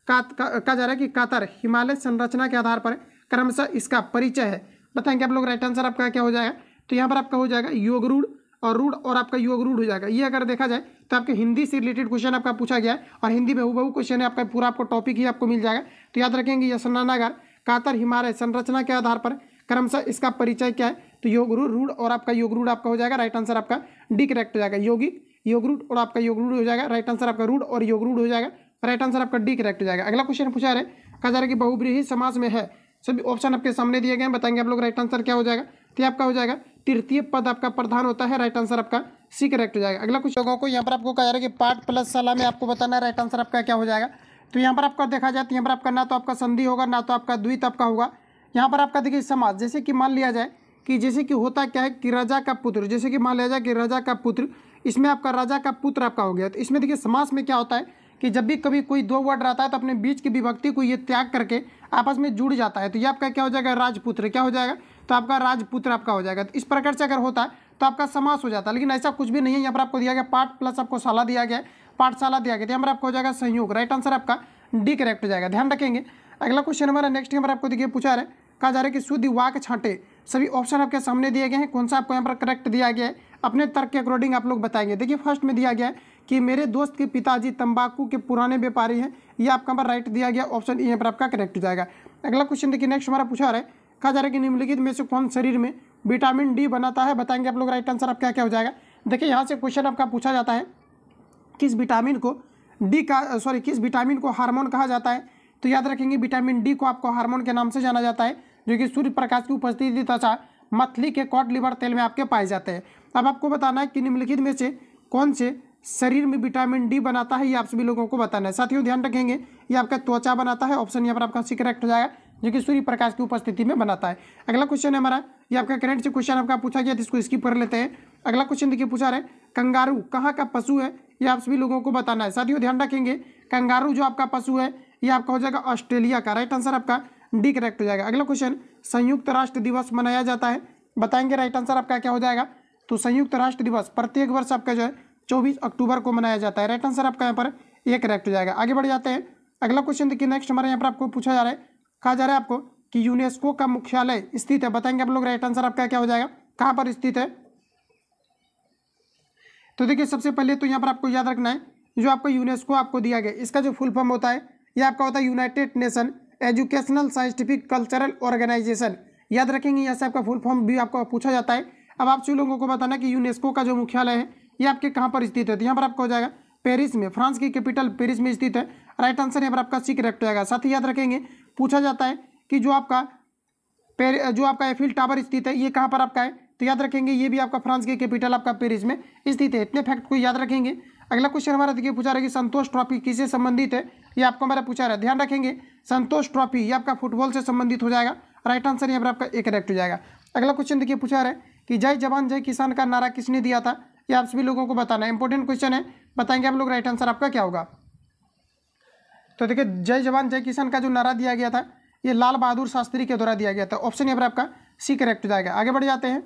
कहा जा रहा है कि कातर हिमालय संरचना के आधार पर क्रमशः इसका परिचय है। बताएंगे आप लोग राइट आंसर आपका क्या हो जाएगा। तो यहाँ पर आपका हो जाएगा योगरूढ़ और रूढ़ और आपका योगरूढ़ हो जाएगा। ये अगर देखा जाए तो आपके हिंदी से रिलेटेड क्वेश्चन आपका पूछा गया है और हिंदी में हूबहू क्वेश्चन है आपका, पूरा आपको टॉपिक ही आपको मिल जाएगा। तो याद रखेंगे ये सियानागार कातर हिमालय संरचना के आधार पर क्रमशः इसका परिचय क्या है। तो योगरूढ़ रूढ़ और आपका योगरूढ़ आपका हो जाएगा। राइट आंसर आपका डी करेक्ट हो जाएगा। यौगिक योगरूढ़ और आपका योगरूढ़ हो जाएगा। राइट आंसर आपका रूढ़ और योगरूढ़ हो जाएगा। राइट आंसर आपका डी करेक्ट हो जाएगा। अगला क्वेश्चन पूछा रहे, कहा जा रहा है कि बहुब्रीहि समास में है, सभी ऑप्शन आपके सामने दिए गए हैं। बताएंगे आप लोग राइट आंसर क्या हो जाएगा। तो आपका हो जाएगा तृतीय पद आपका प्रधान होता है। राइट आंसर आपका सी करेक्ट हो जाएगा। अगला कुछ लोगों को यहाँ पर आपको कहा जा रहा है कि पाठ प्लस शाला में आपको बताना है राइट आंसर आपका क्या हो जाएगा। तो यहाँ पर आपका देखा जाए तो यहाँ पर आपका ना तो आपका संधि होगा ना तो आपका द्वित आपका होगा। यहाँ पर आपका देखिए समास, जैसे कि मान लिया जाए कि जैसे कि होता क्या है कि राजा का पुत्र, जैसे कि मान लिया जाए कि राजा का पुत्र, इसमें आपका राजा का पुत्र आपका हो गया। तो इसमें देखिए समास में क्या होता है कि जब भी कभी कोई दो वर्ड रहता है तो अपने बीच की विभक्ति को ये त्याग करके आपस में जुड़ जाता है। तो ये आपका क्या हो जाएगा राजपुत्र, क्या हो जाएगा तो आपका राजपुत्र आपका हो जाएगा। तो इस प्रकार से अगर होता है तो आपका समास हो जाता है। लेकिन ऐसा कुछ भी नहीं है। यहाँ पर आपको दिया गया पाठ प्लस आपको शाला दिया गया है, पाठशाला दिया गया। तो यहाँ पर आपको हो जाएगा संयोग। राइट आंसर आपका डी करेक्ट हो जाएगा, ध्यान रखेंगे। अगला क्वेश्चन हमारा नेक्स्ट यहाँ पर आपको देखिए पूछा रहा है, कहा जा रहा है कि शुद्ध वाक्य छांटे, सभी ऑप्शन आपके सामने दिए गए हैं, कौन सा आपको यहाँ पर करेक्ट दिया गया है अपने तर्क के अकॉर्डिंग आप लोग बताएंगे। देखिए फर्स्ट में दिया गया है कि मेरे दोस्त के पिताजी तंबाकू के पुराने व्यापारी हैं, ये आपका पर राइट दिया गया, ऑप्शन यहाँ पर आपका करेक्ट हो जाएगा। अगला क्वेश्चन देखिए नेक्स्ट हमारा पूछा रहा है, कहा जा रहा है कि निम्नलिखित में से कौन शरीर में विटामिन डी बनाता है। बताएंगे आप लोग राइट आंसर आपका क्या हो जाएगा। देखिए यहाँ से क्वेश्चन आपका पूछा जाता है किस विटामिन को डी का किस विटामिन को हार्मोन कहा जाता है। तो याद रखेंगे विटामिन डी को आपको हार्मोन के नाम से जाना जाता है, जो कि सूर्य प्रकाश की उपस्थिति तथा मछली के कॉड लिवर तेल में आपके पाए जाते हैं। अब आपको बताना है कि निम्नलिखित में से कौन से शरीर में विटामिन डी बनाता है, ये आप सभी लोगों को बताना है। साथियों ध्यान रखेंगे ये आपका त्वचा बनाता है, ऑप्शन यहाँ पर आपका सी करेक्ट हो जाएगा, जो कि सूर्य प्रकाश की उपस्थिति में बनाता है। अगला क्वेश्चन है हमारा, ये आपका करंट से क्वेश्चन आपका पूछा गया, जिसको स्किप कर लेते हैं। अगला क्वेश्चन देखिए पूछा रहे कंगारू कहाँ का पशु है, ये आप सभी लोगों को बताना है। साथियों ध्यान रखेंगे कंगारू जो आपका पशु है ये आपका हो जाएगा ऑस्ट्रेलिया का। राइट आंसर आपका डी करेक्ट हो जाएगा। अगला क्वेश्चन संयुक्त राष्ट्र दिवस मनाया जाता है। बताएंगे राइट आंसर आपका क्या हो जाएगा। तो संयुक्त राष्ट्र दिवस प्रत्येक वर्ष आपका जो है 24 अक्टूबर को मनाया जाता है। राइट आंसर आपका यहाँ पर ये करेक्ट हो जाएगा। आगे बढ़ जाते हैं। अगला क्वेश्चन देखिए नेक्स्ट हमारे यहाँ पर आपको पूछा जा रहा है, कहा जा रहा है आपको कि यूनेस्को का मुख्यालय स्थित है। बताएंगे आप लोग राइट आंसर आपका क्या हो जाएगा, कहाँ पर स्थित है। तो देखिए सबसे पहले तो यहाँ पर आपको याद रखना है जो आपको यूनेस्को आपको दिया गया, इसका जो फुल फॉर्म होता है ये आपका होता है United Nation Educational Scientific Cultural Organisation. याद रखेंगे यहाँ से आपका फुल फॉर्म भी आपको पूछा जाता है। अब आप सभी लोगों को बताना कि यूनेस्को का जो मुख्यालय है ये आपके कहाँ पर स्थित है। तो यहाँ पर आपका हो जाएगा पेरिस में, फ्रांस की कैपिटल पेरिस में स्थित है। राइट आंसर यहाँ पर आपका सी करेक्ट हो जाएगा। साथ ही याद रखेंगे पूछा जाता है कि जो आपका एफिल टावर स्थित है ये कहाँ पर आपका है, तो याद रखेंगे ये भी आपका फ्रांस की कैपिटल आपका पेरिस में स्थित है। इतने फैक्ट को याद रखेंगे। अगला क्वेश्चन हमारा देखिए पूछा रहा है कि संतोष ट्रॉफी किससे संबंधित है, ये आपको हमारा पूछा रहा है। ध्यान रखेंगे संतोष ट्रॉफी ये आपका फुटबॉल से संबंधित हो जाएगा। राइट आंसर यहाँ पर आपका एक करेक्ट हो जाएगा। अगला क्वेश्चन देखिए पूछा रहा है कि जय जवान जय किसान का नारा किसने दिया था, ये आप सभी लोगों को बताना है। इंपॉर्टेंट क्वेश्चन है, बताएंगे आप लोग। राइट आंसर आपका क्या होगा, तो देखिए जय जवान जय किसान का जो नारा दिया गया था ये लाल बहादुर शास्त्री के द्वारा दिया गया था। ऑप्शन यहाँ पर आपका सी करेक्ट हो जाएगा। आगे बढ़ जाते हैं।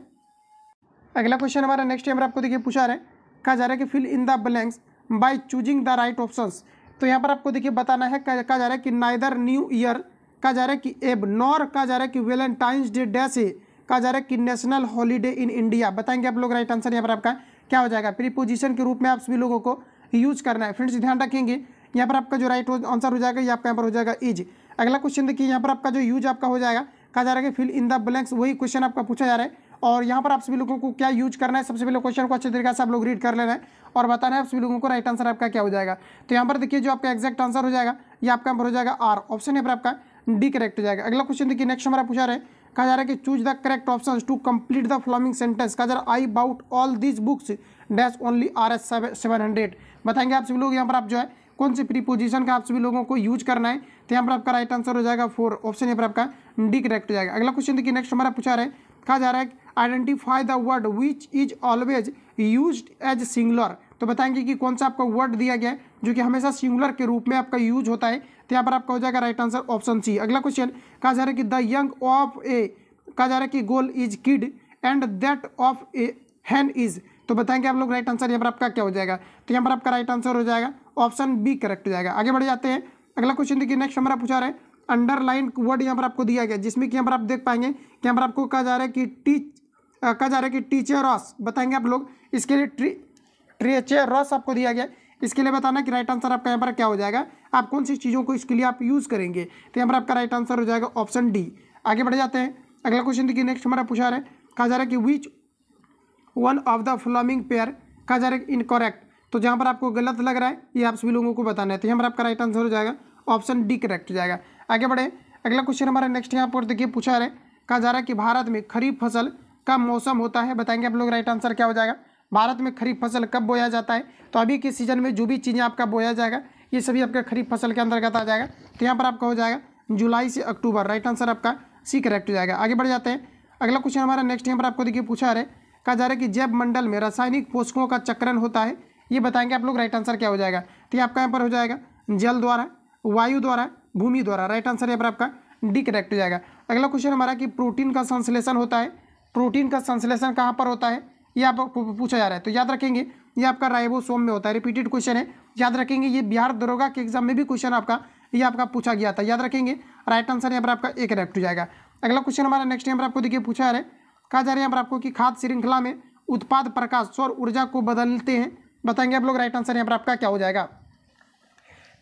अगला क्वेश्चन हमारा नेक्स्ट यहाँ पर आपको देखिए पूछा रहा है, कहा जा रहा है कि fill in the blanks by choosing the right options. तो यहाँ पर आपको देखिए बताना है, कहा जा रहा है कि नाइदर न्यू ईयर, कहा जा रहा है कि एब, नॉर कहा जा रहा है कि वैलेंटाइंस डे डैश है, कहा जा रहा है कि नेशनल हॉलीडे इन इंडिया। बताएंगे आप लोग। राइट आंसर यहाँ पर आपका क्या हो जाएगा, प्रीपोजिशन के रूप में आप सभी लोगों को यूज करना है। फ्रेंड्स ध्यान रखेंगे यहाँ पर आपका जो राइट आंसर हो जाएगा ये आपका यहाँ पर हो जाएगा इज। अगला क्वेश्चन देखिए यहाँ पर आपका जो यूज आपका हो जाएगा, कहा जा रहा है कि फिल इन द ब्लैंक्स, वही क्वेश्चन आपका पूछा जा रहा है। और यहाँ पर आप सभी लोगों को क्या यूज करना है, सबसे पहले क्वेश्चन को अच्छे तरीके से आप लोग रीड कर लेना है और बताना है आप सभी लोगों को राइट आंसर आपका क्या हो जाएगा। तो यहाँ पर देखिए जो आपका एक्जैक्ट आंसर हो जाएगा ये आपका यहाँ पर हो जाएगा आर। ऑप्शन यहाँ पर आपका डी करेक्ट हो जाएगा। अगला क्वेश्चन देखिए नेक्स्ट हमारा पूछा रहा है, कहा जा रहा है कि choose the correct option to complete the following sentence. कहा जा रहा है I bought all these books dash only RS 700। बताएंगे आप सभी लोग यहाँ पर आप जो है कौन सी प्रीपोजिशन का आप सभी लोगों को यूज करना है। तो यहाँ पर आपका राइट आंसर हो जाएगा 4। ऑप्शन यहाँ पर आपका डी करेक्ट हो जाएगा। अगला क्वेश्चन देखिए नेक्स्ट हमारा पूछा रहा है, कहा जा रहा है identify the word which is always used as singular. तो बताएंगे कि कौन सा आपका वर्ड दिया गया है जो कि हमेशा सिंगुलर के रूप में आपका यूज होता है। तो यहाँ पर आपका हो जाएगा राइट आंसर ऑप्शन सी। अगला क्वेश्चन कहा जा रहा है कि द यंग ऑफ ए, कहा जा रहा है कि goal is kid and that of a hen is. तो बताएंगे आप लोग। राइट आंसर यहाँ पर आपका क्या हो जाएगा, तो यहाँ पर आपका राइट आंसर हो जाएगा ऑप्शन बी करेक्ट हो जाएगा। आगे बढ़ जाते हैं। अगला क्वेश्चन देखिए नेक्स्ट हमारा पूछा रहा है, अंडरलाइन वर्ड यहाँ पर आपको दिया गया जिसमें कि यहाँ पर आप देख पाएंगे कि यहाँ पर आपको कहा जा रहा है कि कहा जा रहा है कि टीचरस। बताएंगे आप लोग इसके लिए ट्रेचरस आपको दिया गया। इसके लिए बताना कि राइट आंसर आपका यहाँ पर क्या हो जाएगा, आप कौन सी चीज़ों को इसके लिए आप यूज़ करेंगे। तो यहाँ पर आपका राइट आंसर हो जाएगा ऑप्शन डी। आगे बढ़ जाते हैं। अगला क्वेश्चन देखिए नेक्स्ट हमारा पूछा रहा है, कहा जा रहा है कि which one of the following pair, कहा जा रहा है इनकरेक्ट। तो जहाँ पर आपको गलत लग रहा है ये आप सभी लोगों को बताना है। तो यहाँ पर आपका राइट आंसर हो जाएगा ऑप्शन डी करेक्ट हो जाएगा। आगे बढ़े। अगला क्वेश्चन हमारा नेक्स्ट यहाँ पर देखिए पूछा रहा है, कहा जा रहा है कि भारत में खरीफ फसल का मौसम होता है। बताएंगे आप लोग। राइट आंसर क्या हो जाएगा, भारत में खरीफ फसल कब बोया जाता है। तो अभी के सीजन में जो भी चीज़ें आपका बोया जाएगा ये सभी आपका खरीफ फसल के अंतर्गत आ जाएगा। तो यहाँ पर आपका हो जाएगा जुलाई से अक्टूबर। राइट आंसर आपका सी करेक्ट हो जाएगा। आगे बढ़ जाते हैं। अगला क्वेश्चन हमारा नेक्स्ट यहाँ पर आपको देखिए पूछा रहा है, कहा जा रहा है कि जैव मंडल में रासायनिक पोषकों का चक्रण होता है। ये बताएंगे आप लोग। राइट आंसर क्या हो जाएगा, तो ये आपका यहाँ पर हो जाएगा जल द्वारा, वायु द्वारा, भूमि द्वारा। राइट आंसर यहाँ पर आपका डी करेक्ट हो जाएगा। अगला क्वेश्चन हमारा कि प्रोटीन का संश्लेषण होता है। प्रोटीन का संश्लेषण कहाँ पर होता है ये आपको पूछा जा रहा है। तो याद रखेंगे ये आपका राइबोसोम में होता है। रिपीटेड क्वेश्चन है, याद रखेंगे। ये बिहार दरोगा के एग्जाम में भी क्वेश्चन आपका ये आपका पूछा गया था, याद रखेंगे। राइट आंसर यहाँ पर आपका एक करेक्ट हो जाएगा। अगला क्वेश्चन हमारा नेक्स्ट यहाँ पर आपको देखिए पूछा है, कहा जा रहा है यहाँ पर आपको कि खाद्य श्रृंखला में उत्पाद प्रकाश सौर ऊर्जा को बदलते हैं। बताएंगे आप लोग। राइट आंसर यहाँ पर आपका क्या हो जाएगा।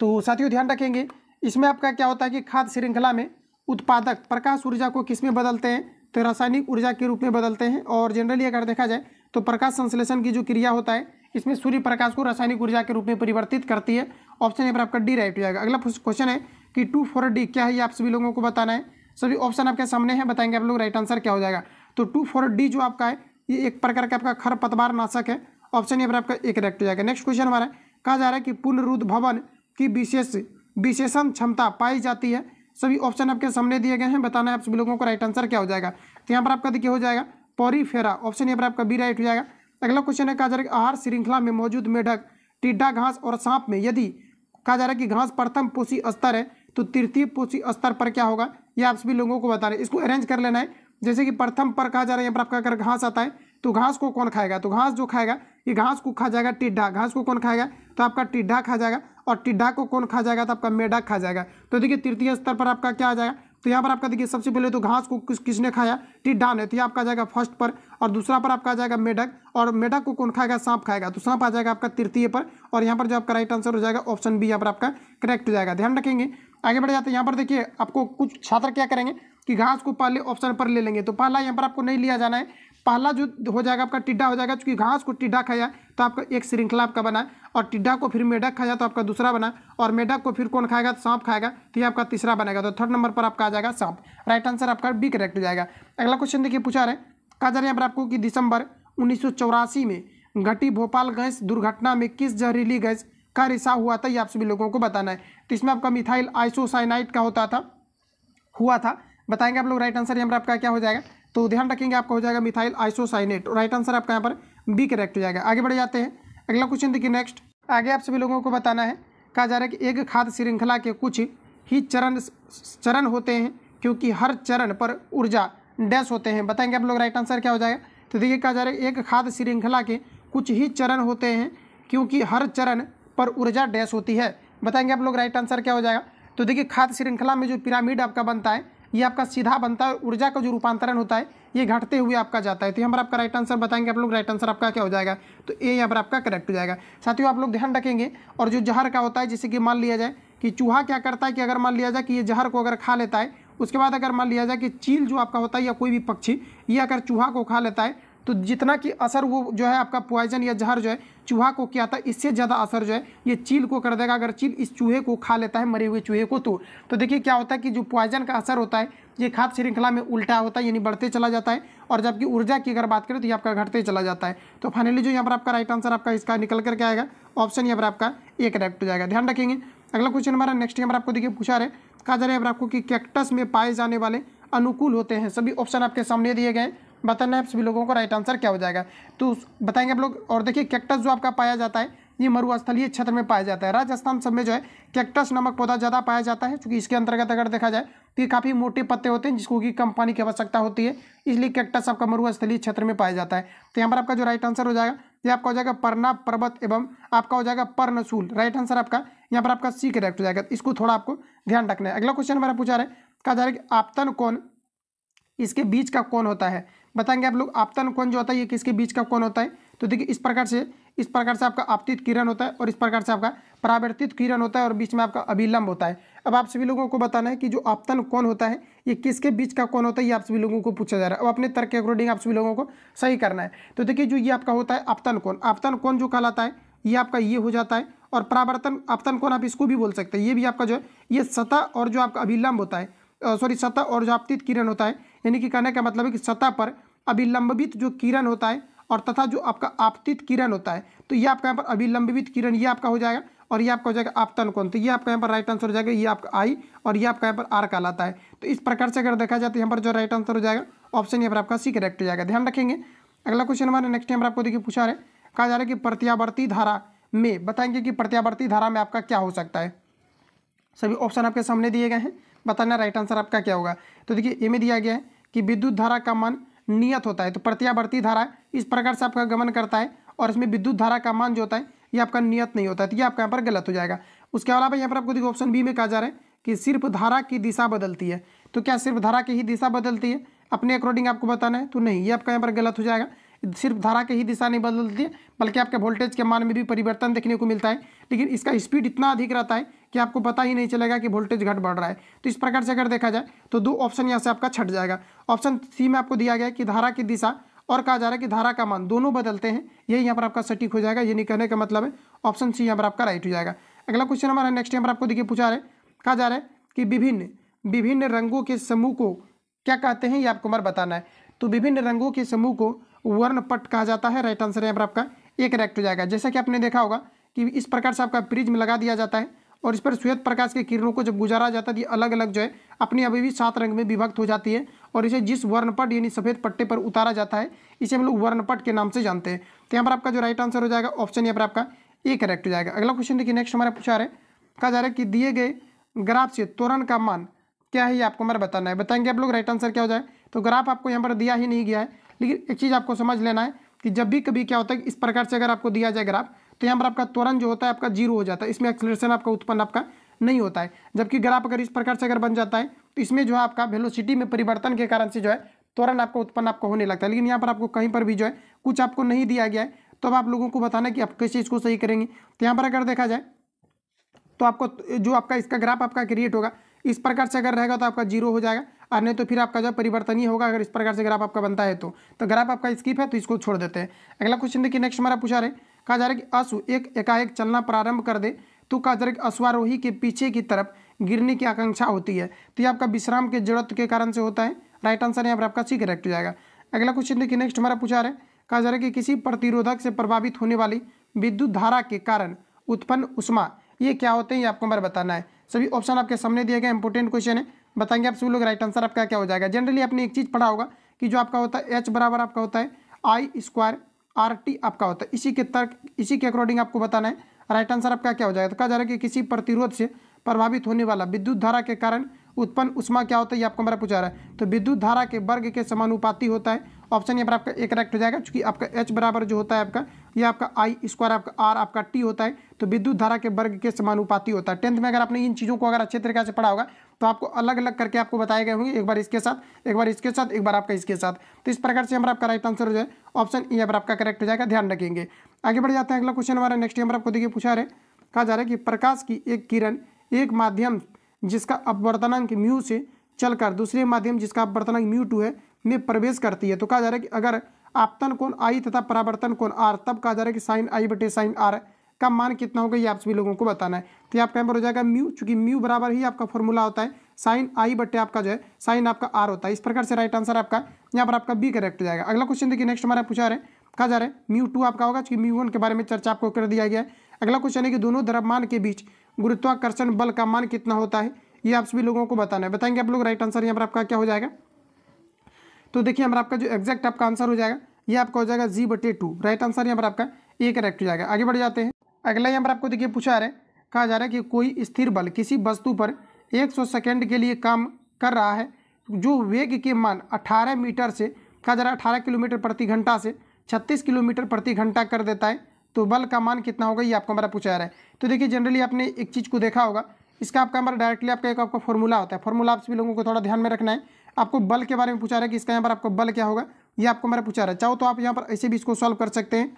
तो साथियों ध्यान रखेंगे इसमें आपका क्या होता है कि खाद्य श्रृंखला में उत्पादक प्रकाश ऊर्जा को किस में बदलते हैं, तो रासायनिक ऊर्जा के रूप में बदलते हैं। और जनरली अगर देखा जाए तो प्रकाश संश्लेषण की जो क्रिया होता है इसमें सूर्य प्रकाश को रासायनिक ऊर्जा के रूप में परिवर्तित करती है। ऑप्शन यहाँ पर आपका डी राइट हो जाएगा। अगला क्वेश्चन है कि 2,4-D क्या है, ये आप सभी लोगों को बताना है। सभी ऑप्शन आपके सामने है, बताएंगे आप लोग। राइट आंसर क्या हो जाएगा, तो 2,4-D जो आपका है ये एक प्रकार का आपका खरपतवार नाशक है। ऑप्शन यहाँ पर आपका एक करेक्ट हो जाएगा। नेक्स्ट क्वेश्चन हमारा कहा जा रहा है कि पुनरुद्ध भवन की विशेषण क्षमता पाई जाती है। सभी ऑप्शन आपके सामने दिए गए हैं, बताना है आप सभी लोगों को। राइट आंसर क्या हो जाएगा, तो यहाँ पर आपका देखिए हो जाएगा पॉरीफेरा। ऑप्शन यहाँ पर आपका बी राइट हो जाएगा। अगला क्वेश्चन है, कहा जा रहा है कि आहार श्रृंखला में मौजूद मेढक, टिड्डा, घास और सांप में यदि कहा जा रहा है कि घास प्रथम पोषी स्तर है तो तृतीय पोषी स्तर पर क्या होगा, ये आप सभी लोगों को बता रहे हैं। इसको अरेंज कर लेना है। जैसे कि प्रथम पर कहा जा रहा है यहाँ पर आपका अगर घास आता है तो घास को कौन खाएगा, तो घास जो खाएगा ये घास को खा जाएगा टिड्डा। घास को कौन खाएगा, तो आपका टिड्डा खा जाएगा। और टिड्डा को कौन खा जाएगा, तो आपका मेढक खा जाएगा। तो देखिए तृतीय स्तर पर आपका क्या आ जाएगा, तो यहाँ पर आपका देखिए सबसे पहले तो घास को किसने खाया, टिड्डा ने। तो ये आपका आ जाएगा फर्स्ट पर। और दूसरा पर आपका आ जाएगा मेढक। और मेढक को कौन खाएगा, सांप खाएगा। तो सांप आ जाएगा आपका तृतीय पर। और यहाँ पर जो आपका राइट आंसर हो जाएगा ऑप्शन बी यहाँ पर आपका करेक्ट हो जाएगा। ध्यान रखेंगे। आगे बढ़ जाते हैं। यहाँ पर देखिए आपको कुछ छात्र क्या करेंगे कि घास को पहले ऑप्शन पर ले लेंगे। तो पहला यहाँ पर आपको नहीं लिया जाना है, पहला जो हो जाएगा आपका टिड्डा हो जाएगा, चूंकि घास को टिड्डा खाया तो आपका एक श्रृंखला आपका बना, और टिड्डा को फिर मेढक खाया तो आपका दूसरा बना, और मेढक को फिर कौन खाएगा, तो सांप खाएगा, तो ये आपका तीसरा बनेगा। तो थर्ड नंबर पर आपका आ जाएगा सांप। राइट आंसर आपका बी करेक्ट हो जाएगा। अगला क्वेश्चन देखिए पूछा रहे, कहा जा रहा है यहाँ पर आपको कि दिसंबर 1984 में घटी भोपाल गैस दुर्घटना में किस जहरीली गैस का रिसाव हुआ था, ये आप सभी लोगों को बताना है। तो इसमें आपका मिथाइल आइसोसाइनाइड का हुआ था, बताएंगे आप लोग। राइट आंसर यहाँ पर आपका क्या हो जाएगा, तो ध्यान रखेंगे आपका हो जाएगा मिथाइल आइसोसाइनेट। राइट आंसर आपका यहाँ पर बी करेक्ट हो जाएगा। आगे बढ़ जाते हैं, अगला क्वेश्चन देखिए नेक्स्ट। आगे आप सभी लोगों को बताना है, कहा जा रहा है कि एक खाद्य श्रृंखला के कुछ ही चरण होते हैं क्योंकि हर चरण पर ऊर्जा डैश होते हैं, बताएंगे आप लोग। राइट आंसर क्या हो जाएगा, तो देखिए कहा जा रहा है एक खाद्य श्रृंखला के कुछ ही चरण होते हैं क्योंकि हर चरण पर ऊर्जा डैश होती है, बताएंगे आप लोग। राइट आंसर क्या हो जाएगा, तो देखिए खाद्य श्रृंखला में जो पिरामिड आपका बनता है ये आपका सीधा बनता है, ऊर्जा का जो रूपांतरण होता है ये घटते हुए आपका जाता है। तो यहाँ पर आपका राइट आंसर बताएंगे आप लोग। राइट आंसर आपका क्या हो जाएगा, तो ए यहाँ पर आपका करेक्ट हो जाएगा। साथियों आप लोग ध्यान रखेंगे, और जो जहर का होता है, जैसे कि मान लिया जाए कि चूहा क्या करता है कि अगर मान लिया जाए कि ये जहर को अगर खा लेता है, उसके बाद अगर मान लिया जाए कि चील जो आपका होता है या कोई भी पक्षी ये अगर चूहा को खा लेता है, तो जितना कि असर वो जो है आपका पॉइजन या जहर जो है चूहा को किया था, इससे ज़्यादा असर जो है ये चील को कर देगा अगर चील इस चूहे को खा लेता है, मरे हुए चूहे को। तो देखिए क्या होता है कि जो पॉइजन का असर होता है ये खाद्य श्रृंखला में उल्टा होता है, यानी बढ़ते चला जाता है, और जबकि ऊर्जा की अगर बात करें तो ये आपका घटते चला जाता है। तो फाइनली जो यहाँ पर आपका राइट आंसर आपका इसका निकल करके आएगा ऑप्शन यहाँ पर आपका ए करेक्ट हो जाएगा। ध्यान रखेंगे। अगला क्वेश्चन हमारा नेक्स्ट यहाँ पर आपको देखिए पूछा रहे, कहा जा रहा है आपको कि कैक्टस में पाए जाने वाले अनुकूल होते हैं, सभी ऑप्शन आपके सामने दिए गए, बताना है सभी लोगों को राइट आंसर क्या हो जाएगा, तो बताएंगे आप लोग। और देखिए कैक्टस जो आपका पाया जाता है ये मरुस्थलीय क्षेत्र में पाया जाता है। राजस्थान सब में जो है कैक्टस नामक पौधा ज़्यादा पाया जाता है, क्योंकि इसके अंतर्गत अगर देखा जाए तो ये काफ़ी मोटे पत्ते होते हैं जिसको कि कम पानी की आवश्यकता होती है, इसलिए कैक्टस आपका मरुस्थलीय क्षेत्र में पाया जाता है। तो यहाँ पर आपका जो राइट आंसर हो जाएगा ये आपका हो जाएगा परना पर्वत एवं आपका हो जाएगा पर्णशूल। राइट आंसर आपका यहाँ पर आपका सी करेक्ट हो जाएगा, इसको थोड़ा आपको ध्यान रखना है। अगला क्वेश्चन हमारा पूछा रहा है, कहा जा रहा है कि आपतन कोण इसके बीच का कौन होता है, बताएंगे आप लोग। आपतन कोण जो होता है ये किसके बीच का कौन होता है, तो देखिए इस प्रकार से आपका आपतित किरण होता है, और इस प्रकार से आपका परावर्तित किरण होता है, और बीच में आपका अभिलंब होता है। अब आप सभी लोगों को बताना है कि जो आपतन कोण होता है ये किसके बीच का कौन होता है, ये आप सभी लोगों को पूछा जा रहा है। अब अपने तर्क के अकॉर्डिंग आप सभी लोगों को सही करना है। तो देखिए जो ये आपका होता है आपतन कोण जो कहलाता है ये आपका ये हो जाता है, और परावर्तन आपतन कोण आप इसको भी बोल सकते हैं, ये भी आपका जो है ये सतह और जो आपका अभिलंब होता है, सतह और जो आपतित किरण होता है, यानी कि कहने का मतलब है कि सतह पर अभिलंबित जो किरण होता है और तथा जो आपका आपतित किरण होता है, तो ये आपका यहाँ पर अभिलंबित किरण ये आपका हो जाएगा, और ये आपका हो जाएगा आपतन कोण। तो ये आपका यहाँ पर राइट आंसर हो जाएगा, ये आपका आई और ये आपका यहाँ पर आर कहलाता है। तो इस प्रकार से अगर देखा जाए तो यहाँ पर जो राइट आंसर हो जाएगा ऑप्शन यहाँ पर आपका सी करेक्ट हो जाएगा। ध्यान रखेंगे। अगला क्वेश्चन हमारे नेक्स्ट यहाँ पर आपको देखिए पूछा रहे, कहा जा रहा है कि प्रत्यावर्ती धारा में, बताएंगे कि प्रत्यावर्ती धारा में आपका क्या हो सकता है, सभी ऑप्शन आपके सामने दिए गए हैं, बताना राइट आंसर आपका क्या होगा। तो देखिए ए में दिया गया है कि विद्युत धारा का मान नियत होता है, तो प्रत्यावर्ती धारा इस प्रकार से आपका गमन करता है, और इसमें विद्युत धारा का मान जो होता है ये आपका नियत नहीं होता है, तो ये आपका यहाँ पर गलत हो जाएगा। उसके अलावा यहाँ पर आपको देखिए ऑप्शन बी में कहा जा रहा है कि सिर्फ धारा की दिशा बदलती है, तो क्या सिर्फ धारा की ही दिशा बदलती है, अपने अकॉर्डिंग आपको बताना है, तो नहीं, ये आपका यहाँ पर गलत हो जाएगा। सिर्फ धारा की ही दिशा नहीं बदलती है, बल्कि आपके वोल्टेज के मान में भी परिवर्तन देखने को मिलता है, लेकिन इसका स्पीड इतना अधिक रहता है कि आपको पता ही नहीं चलेगा कि वोल्टेज घट बढ़ रहा है। तो इस प्रकार से अगर देखा जाए तो दो ऑप्शन यहाँ से आपका छट जाएगा। ऑप्शन सी में आपको दिया गया है कि धारा की दिशा, और कहा जा रहा है कि धारा का मान, दोनों बदलते हैं, यही यहाँ पर आपका सटीक हो जाएगा। ये नहीं कहने का मतलब है ऑप्शन सी यहाँ पर आपका राइट हो जाएगा। अगला क्वेश्चन हमारा नेक्स्ट यहाँ पर आपको देखिए पूछा रहे, कहा जा रहा है कि विभिन्न रंगों के समूह को क्या कहते हैं, ये आपको हमारा बताना है। तो विभिन्न रंगों के समूह को वर्णपट कहा जाता है। राइट आंसर यहाँ पर आपका एक करेक्ट हो जाएगा। जैसा कि आपने देखा होगा कि इस प्रकार से आपका प्रिज्म लगा दिया जाता है, और इस पर श्वेत प्रकाश के किरणों को जब गुजारा जाता है ये अलग अलग जो है अपनी अभी भी 7 रंग में विभक्त हो जाती है, और इसे जिस वर्णपट यानी सफ़ेद पट्टे पर उतारा जाता है इसे हम लोग वर्णपट के नाम से जानते हैं। तो यहाँ पर आपका जो राइट आंसर हो जाएगा ऑप्शन यहाँ पर आपका ए करेक्ट हो जाएगा। अगला क्वेश्चन देखिए नेक्स्ट हमारा पूछा रहे, कहा जा रहा है कि दिए गए ग्राफ से त्वरण का मान क्या है, ये आपको हमारा बताना है, बताएंगे आप लोग राइट आंसर क्या हो जाए। तो ग्राफ आपको यहाँ पर दिया ही नहीं गया है, लेकिन एक चीज़ आपको समझ लेना है कि जब भी कभी क्या होता है इस प्रकार से अगर आपको दिया जाए ग्राफ, तो यहाँ पर आपका त्वरण जो होता है आपका 0 हो जाता है, इसमें एक्सेलरेशन आपका उत्पन्न आपका नहीं होता है। जबकि ग्राफ अगर इस प्रकार से अगर बन जाता है तो इसमें जो है आपका वेलोसिटी में परिवर्तन के कारण से जो है त्वरण आपका उत्पन्न आपको होने लगता है। लेकिन यहाँ पर आपको कहीं पर भी जो है कुछ आपको नहीं दिया गया है, तो अब आप लोगों को बताना है कि आप किस चीज़ को सही करेंगे। तो यहाँ पर अगर देखा जाए तो आपको जो आपका इसका ग्राफ आपका क्रिएट होगा इस प्रकार से अगर रहेगा तो आपका 0 हो जाएगा, और नहीं तो फिर आपका जो परिवर्तन ही होगा अगर इस प्रकार से ग्राफ आपका बनता है तो ग्राफ आपका स्किप है तो इसको छोड़ देते हैं। अगला क्वेश्चन देखिए नेक्स्ट हमारा पूछा रहे, कहा जा रहा है कि अश्व एक एकाएक चलना प्रारंभ कर दे तो कहा जा रहा है कि अश्वारोही के पीछे की तरफ गिरने की आकांक्षा होती है, तो ये आपका विश्राम के जड़त्व के कारण से होता है। राइट आंसर यहाँ पर आपका सी करेक्ट हो जाएगा। अगला क्वेश्चन देखिए नेक्स्ट हमारा पूछा रहे, कहा जा रहा है कि किसी प्रतिरोधक से प्रभावित होने वाली विद्युत धारा के कारण उत्पन्न उष्मा ये क्या होते हैं, ये आपको हमारा बताना है। सभी ऑप्शन आपके सामने दिए गए, इंपोर्टेंट क्वेश्चन है, बताएंगे आप सभी लोग। राइट आंसर आपका क्या हो जाएगा। जनरली आपने एक चीज़ पढ़ा होगा कि जो आपका होता है एच बराबर आपका होता है I² RT आपका होता है, इसी के अकॉर्डिंग आपको बताना है। राइट आंसर आपका क्या हो जाएगा। तो कहा जा रहा है कि किसी प्रतिरोध से प्रभावित होने वाला विद्युत धारा के कारण उत्पन्न उष्मा क्या होता है, ये आपको हमारा पूछा रहा है। तो विद्युत धारा के वर्ग के समानुपाती होता है। ऑप्शन यहाँ पर आपका एक करेक्ट हो जाएगा, क्योंकि आपका H बराबर जो होता है आपका ये आपका I² आपका R आपका T होता है, तो विद्युत धारा के वर्ग के समानुपाती होता है। 10th में अगर आपने इन चीज़ों को अगर अच्छे तरीके से पढ़ा होगा तो आपको अलग अलग करके आपको बताए गए होंगे, एक बार इसके साथ, एक बार इसके साथ, एक बार आपका इसके साथ। तो इस प्रकार से हमारा आपका राइट आंसर हो जाए ऑप्शन यहाँ पर आपका करेक्ट हो जाएगा, ध्यान रखेंगे। आगे बढ़ जाते हैं, अगला क्वेश्चन हमारा नेक्स्ट नंबर आपको देखिए पूछा रहे, कहा जा रहा है कि प्रकाश की एक किरण एक माध्यम जिसका अपवर्तनांक म्यू से चलकर दूसरे माध्यम जिसका अपवर्तनांक μ2 है में प्रवेश करती है, तो कहा जा रहा है कि अगर आपतन कोण I तथा परावर्तन कोण R, तब कहा जा रहा है कि साइन I बटे साइन R का मान कितना होगा, ये आप सभी लोगों को बताना है। तो ये आपका यहाँ पर हो जाएगा म्यू, चूंकि म्यू बराबर ही आपका फॉर्मूला होता है साइन I बटे आपका जो है साइन आपका R होता है। इस प्रकार से राइट आंसर आपका यहाँ पर आपका बी करेक्ट हो जाएगा। अगला क्वेश्चन देखिए नेक्स्ट हमारा पूछा रहे, कहा जा रहा है μ2 आपका होगा, चूंकि μ1 के बारे में चर्चा आपको कर दिया गया है। अगला क्वेश्चन है कि दोनों द्रव्यमान के बीच गुरुत्वाकर्षण बल का मान कितना होता है, ये आप सभी लोगों को बताना है, बताएंगे आप लोग। राइट आंसर यहाँ पर आपका क्या हो जाएगा। तो देखिए हमारा आपका जो एग्जैक्ट आपका आंसर हो जाएगा ये आपका हो जाएगा G/2। राइट आंसर यहाँ पर आपका ए करेक्ट हो जाएगा। आगे बढ़ जाते हैं, अगला यहाँ पर आपको देखिए पूछा रहे, कहा जा रहा है कि कोई स्थिर बल किसी वस्तु पर 100 सेकेंड के लिए काम कर रहा है, जो वेग के मान 18 मीटर से कहा जा रहा है 18 किलोमीटर प्रति घंटा से 36 किलोमीटर प्रति घंटा कर देता है, तो बल का मान कितना होगा, ये आपको हमारा पूछा रहा है। तो देखिए जनरली आपने एक चीज़ को देखा होगा, इसका आपका हमारा डायरेक्टली आपका एक आपका फॉर्मूला होता है। फॉर्मूला आप सभी लोगों को थोड़ा ध्यान में रखना है। आपको बल के बारे में पूछा रहा है कि इसका यहाँ पर आपको बल क्या होगा, ये आपको हमारा पूछा रहा है। चाहो तो आप यहाँ पर ऐसे भी इसको सॉल्व कर सकते हैं।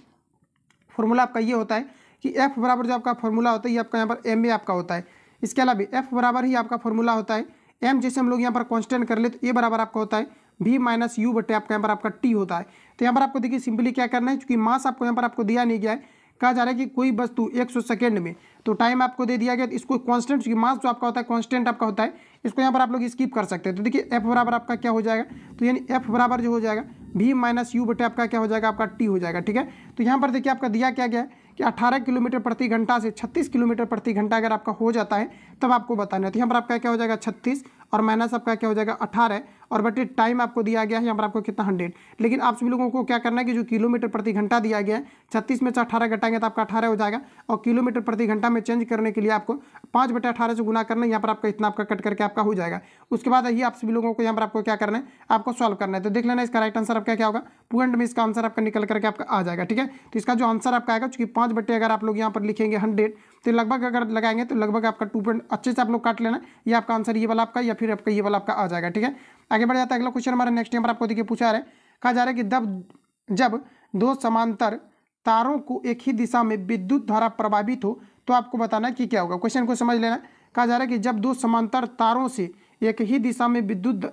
फॉर्मूला आपका ये होता है कि F बराबर जो आपका फॉर्मूला होता है ये आपका यहाँ पर MA आपका होता है। इसके अलावा F बराबर ही आपका फॉर्मूला होता है M, जैसे हम लोग यहाँ पर कॉन्स्टेंट कर ले तो A बराबर आपका होता है V - U बटे आपका यहाँ पर आपका T होता है। तो यहाँ पर आपको देखिए सिंपली क्या करना है, क्योंकि मास आपको यहाँ पर आपको दिया नहीं गया है, कहा जा रहा है कि कोई वस्तु 100 सेकेंड में, तो टाइम आपको दे दिया गया, तो इसको कांस्टेंट, क्योंकि मास जो आपका होता है कांस्टेंट आपका होता है, इसको यहाँ पर आप लोग स्किप कर सकते हैं। तो देखिए F बराबर आपका क्या हो जाएगा, तो यानी F बराबर जो हो जाएगा V - U बटे आपका क्या हो जाएगा, आपका T हो जाएगा। ठीक है, तो यहाँ पर देखिए आपका दिया क्या गया है कि 18 किलोमीटर प्रति घंटा से 36 किलोमीटर प्रति घंटा अगर आपका हो जाता है तब आपको बताना है। तो यहाँ पर आपका क्या हो जाएगा 36 और माइनस आपका क्या हो जाएगा 18 और बटे टाइम आपको दिया गया है यहाँ पर आपको कितना 100। लेकिन आप सभी लोगों को क्या करना है कि जो किलोमीटर प्रति घंटा दिया गया है 36 में से 18 घटाएंगे तो आपका 18 हो जाएगा, और किलोमीटर प्रति घंटा में चेंज करने के लिए आपको 5/18 से गुना करना है। यहाँ पर आपका इतना आपका कट करके आपका हो जाएगा। उसके बाद ये आप सभी लोगों को यहाँ पर आपको क्या करना है, आपको सॉल्व करना है। तो देख लेना इसका राइट आंसर आपका क्या होगा, पूर्ण में इसका आंसर आपका निकल करके आपका आ जाएगा। ठीक है, तो इसका जो आंसर आपका आएगा, चूंकि 5 बटे अगर आप लोग यहाँ पर लिखेंगे 100 तो लगभग अगर लगाएंगे तो लगभग आपका 2 पॉइंट अच्छे से आप लोग काट लेना, ये आपका आंसर ये वाला आपका या फिर आपका ये वाला आपका आ जाएगा। ठीक है, आगे बढ़ जाता है। अगला क्वेश्चन हमारा नेक्स्ट नंबर आपको देखिए पूछा है, कहा जा रहा है कि जब दो समांतर तारों को एक ही दिशा में विद्युत धारा प्रभावित हो तो आपको बताना है कि क्या होगा। क्वेश्चन को समझ लेना। कहा जा रहा है कि जब दो समांतर तारों से एक ही दिशा में विद्युत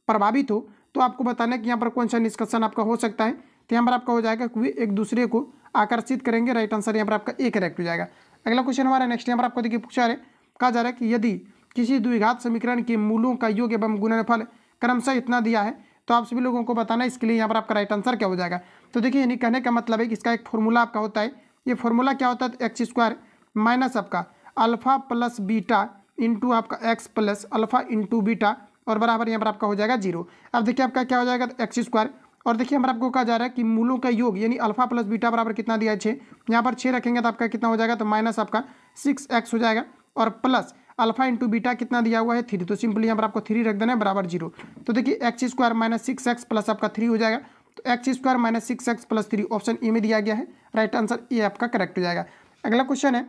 प्रभावित हो तो आपको बताना है कि यहाँ पर कौन सा निष्कर्षण आपका हो सकता है। तो यहाँ पर आपका हो जाएगा कि वे एक दूसरे को आकर्षित करेंगे। राइट आंसर यहाँ पर आपका ए करेक्ट हो जाएगा। अगला क्वेश्चन हमारा नेक्स्ट यहाँ पर आपको देखिए पूछा है, कहा जा रहा है कि यदि किसी द्विघात समीकरण के मूलों का योग एवं गुणनफल क्रमशः इतना दिया है तो आप सभी लोगों को बताना है इसके लिए यहाँ पर आपका राइट आंसर क्या हो जाएगा। तो देखिए यानी कहने का मतलब है कि इसका एक फॉर्मूला आपका होता है। ये फॉर्मूला क्या होता है, x² माइनस आपका अल्फा प्लस बीटा इंटू आपका x plus alpha into beta और बराबर यहाँ पर आपका हो जाएगा 0। अब देखिए आपका क्या हो जाएगा x², और देखिए हमारा आपको कहा जा रहा है कि मूलों का योग यानी अल्फा प्लस बीटा बराबर कितना दिया है 6, यहाँ पर 6 रखेंगे तो आपका कितना हो जाएगा, तो माइनस आपका 6x हो जाएगा और प्लस अल्फा इंटू बीटा कितना दिया हुआ है 3, तो सिंपली यहाँ पर आपको 3 रख देना है बराबर 0। तो देखिए x² माइनस 6x प्लस आपका 3 हो जाएगा, तो x² minus 6x plus 3 option A में दिया गया है। राइट आंसर ए आपका करेक्ट हो जाएगा। अगला क्वेश्चन है,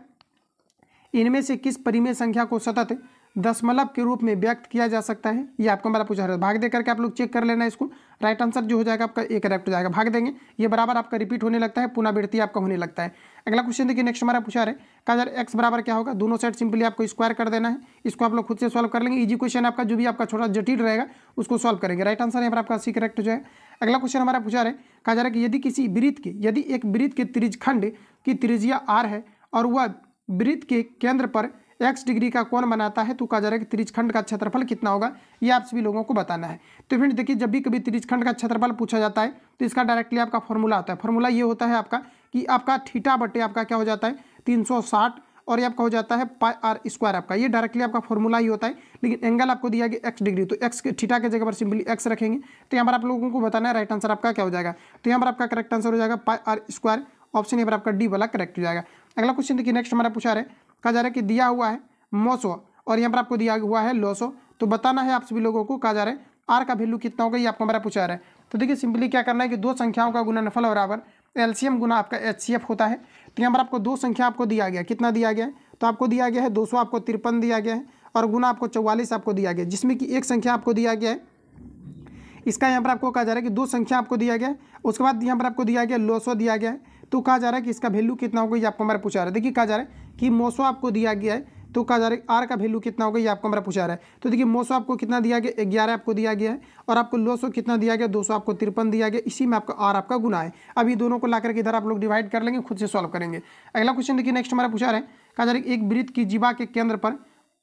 इनमें से किस परिमेय संख्या को सतत दशमलव के रूप में व्यक्त किया जा सकता है, ये आपको हमारा पूछा है। भाग दे करके आप लोग चेक कर लेना इसको। राइट आंसर जो हो जाएगा आपका ए करेक्ट हो जाएगा। भाग देंगे, ये बराबर आपका रिपीट होने लगता है, पुनरावृत्ति आपका होने लगता है। अगला क्वेश्चन देखिए, नेक्स्ट हमारा पूछा है कहा जा रहा है एक्स बराबर क्या होगा, दोनों साइड सिंपली आपको स्क्वायर कर देना है। इसको आप लोग खुद से सॉल्व कर लेंगे, इजी क्वेश्चन आपका, जो भी आपका छोटा जटिल रहेगा उसको सॉल्व करेंगे। राइट आंसर यहाँ पर आपका सी करेक्ट हो जाएगा। अगला क्वेश्चन हमारा पूछा है कहा जा रहा है कि यदि एक वृत्त के त्रिज्यखंड की त्रिज्या r है और वह वृत्त के केंद्र पर x डिग्री का कोण बनाता है, तो कहा जा रहा है कि त्रिज्यखंड का क्षेत्रफल कितना होगा, ये आप सभी लोगों को बताना है। तो फ्रेंड्स देखिए, जब भी कभी त्रिज्यखंड का क्षेत्रफल पूछा जाता है तो इसका डायरेक्टली आपका फॉर्मूला आता है। फॉर्मूला ये होता है आपका कि आपका थीटा बटे आपका क्या हो जाता है 360 और ये आपका हो जाता है पाई आर स्क्वायर आपका, ये डायरेक्टली आपका फॉर्मूला ही होता है। लेकिन एंगल आपको दिया गया x डिग्री, तो x के थीटा के जगह पर सिंपली x रखेंगे। तो यहाँ पर आप लोगों को बताना है राइट आंसर आपका क्या हो जाएगा। तो यहाँ पर आपका करेक्ट आंसर हो जाएगा पाई आर स्क्वायर, ऑप्शन यहाँ पर आपका डी वाला करेक्ट हो जाएगा। अगला क्वेश्चन देखिए, नेक्स्ट हमारा पूछा है कहा जा रहा है कि दिया हुआ है 900 और यहाँ पर आपको दिया हुआ है 900, तो बताना है आप सभी लोगों को। कहा जा रहा है आर का वैल्यू कितना होगा, ये आपको हमारा पूछा रहा है। तो देखिए सिंपली क्या करना है कि दो संख्याओं का गुणनफल बराबर एलसीएम गुना आपका एचसीएफ होता है। तो यहाँ पर आपको दो संख्या आपको दिया गया, कितना दिया गया है, तो आपको दिया गया है 200 आपको 53 दिया गया है और गुना आपको 44 आपको दिया गया है, जिसमें कि एक संख्या आपको दिया गया है इसका यहाँ पर आपको कहा जा रहा है कि दो संख्या आपको दिया गया है, उसके बाद यहाँ पर आपको दिया गया 900 दिया गया है। तो कहा जा रहा है कि इसका वैल्यू कितना होगा, ये आपको हमारा पूछा रहा है। देखिए कहा जा रहा है कि 900 आपको दिया गया है, तो कहा जा रहा है आर का वैल्यू कितना होगा, ये आपको हमारा पूछा रहा है। तो देखिए 900 आपको कितना दिया गया 11 आपको दिया गया है और आपको 900 कितना दिया गया 200 आपको 53 दिया गया, इसी में आपका आर आपका गुना है। अभी दोनों को ला करके इधर आप लोग डिवाइड कर लेंगे, खुद से सॉल्व करेंगे। अगला क्वेश्चन देखिए, नेक्स्ट हमारा पूछा रहा है कहा जा रहा है एक वृत्त की जीवा के केंद्र पर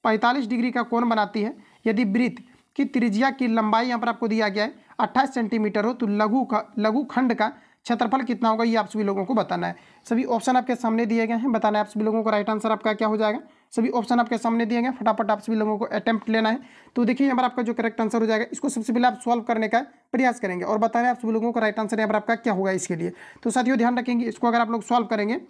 45 डिग्री का कोण बनाती है। यदि वृत्त की त्रिज्या की लंबाई यहाँ पर आपको दिया गया है 28 सेंटीमीटर हो, तो लघु खंड का क्षेत्रफल कितना होगा, ये आप सभी लोगों को बताना है। सभी ऑप्शन आपके सामने दिए गए हैं, बताना है आप सभी लोगों को राइट आंसर आपका क्या हो जाएगा। सभी ऑप्शन आपके सामने दिए गए, फटाफट आप सभी लोगों को अटेम्प्ट लेना है। तो देखिए यहाँ पर आपका जो करेक्ट आंसर हो जाएगा, इसको सबसे पहले आप सॉल्व करने का प्रयास करेंगे और बताना है आप सभी लोगों को राइट आंसर यहाँ पर आपका क्या होगा इसके लिए। तो साथियों ध्यान रखेंगे, इसको अगर आप लोग सॉल्व करेंगे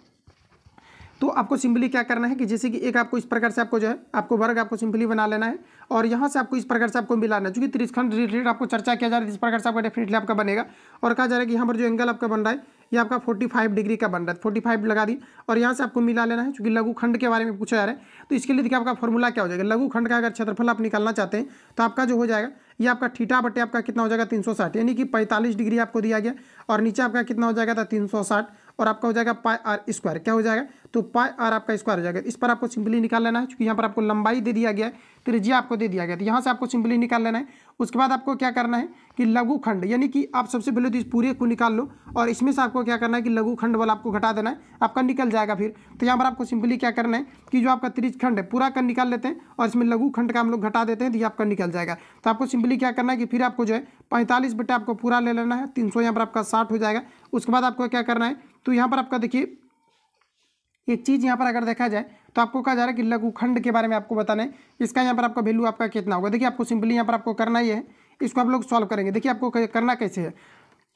तो आपको सिंपली क्या करना है कि जैसे कि एक आपको इस प्रकार से आपको जो है आपको वर्ग आपको सिंपली बना लेना है और यहाँ से आपको इस प्रकार से आपको मिलाना है। चूंकि त्रिज्यखंड रिलेटेड आपको चर्चा किया जा रहा है, इस प्रकार से आपका डेफिनेटली आपका बनेगा। और कहा जा रहा है कि यहाँ पर जो एंगल आपका बन रहा है ये आपका 45 डिग्री का बन रहा है, 45 लगा दी और यहाँ से आपको मिला लेना है। चूंकि लघु खंड के बारे में पूछा जा रहा है, तो इसके लिए देखिए आपका फॉर्मूला क्या हो जाएगा। लघु खंड का अगर क्षेत्रफल आप निकालना चाहते हैं तो आपका जो हो जाएगा ये आपका थीटा बटे आपका कितना हो जाएगा 360, यानी कि 45 डिग्री आपको दिया गया और नीचे आपका कितना हो जाएगा था 360 और आपका हो जाएगा पाई आर स्क्वायर, क्या हो जाएगा तो पाई आर आपका स्क्वायर हो जाएगा। इस पर आपको सिंपली निकाल लेना है, क्योंकि यहाँ पर आपको लंबाई दे दिया गया है, त्रिज्या आपको दे दिया गया, तो यहाँ से आपको सिंपली निकाल लेना है। उसके बाद आपको क्या करना है कि लघु खंड, यानी कि आप सबसे पहले तो इस पूरे को निकाल लो और इसमें से आपको क्या करना है कि लघु खंड वाला आपको घटा देना है, आपका निकल जाएगा फिर। तो यहाँ पर आपको सिंपली क्या करना है कि जो आपका त्रिज्यखंड है पूरा का निकाल लेते हैं और इसमें लघु खंड का हम लोग घटा देते हैं, तो ये आपका निकल जाएगा। तो आपको सिंपली क्या करना है कि फिर आपको जो है 45 बटे आपको पूरा ले लेना है, 300 यहाँ पर आपका 60 हो जाएगा। उसके बाद आपको क्या करना है, तो यहाँ पर आपका देखिए एक चीज़ यहाँ पर अगर देखा जाए तो आपको कहा जा रहा है कि लघु खंड के बारे में आपको बताना है, इसका यहाँ पर आपका वैल्यू आपका कितना होगा। देखिए आपको सिंपली यहाँ पर आपको करना ही है, इसको आप लोग सॉल्व करेंगे। देखिए आपको करना कैसे है,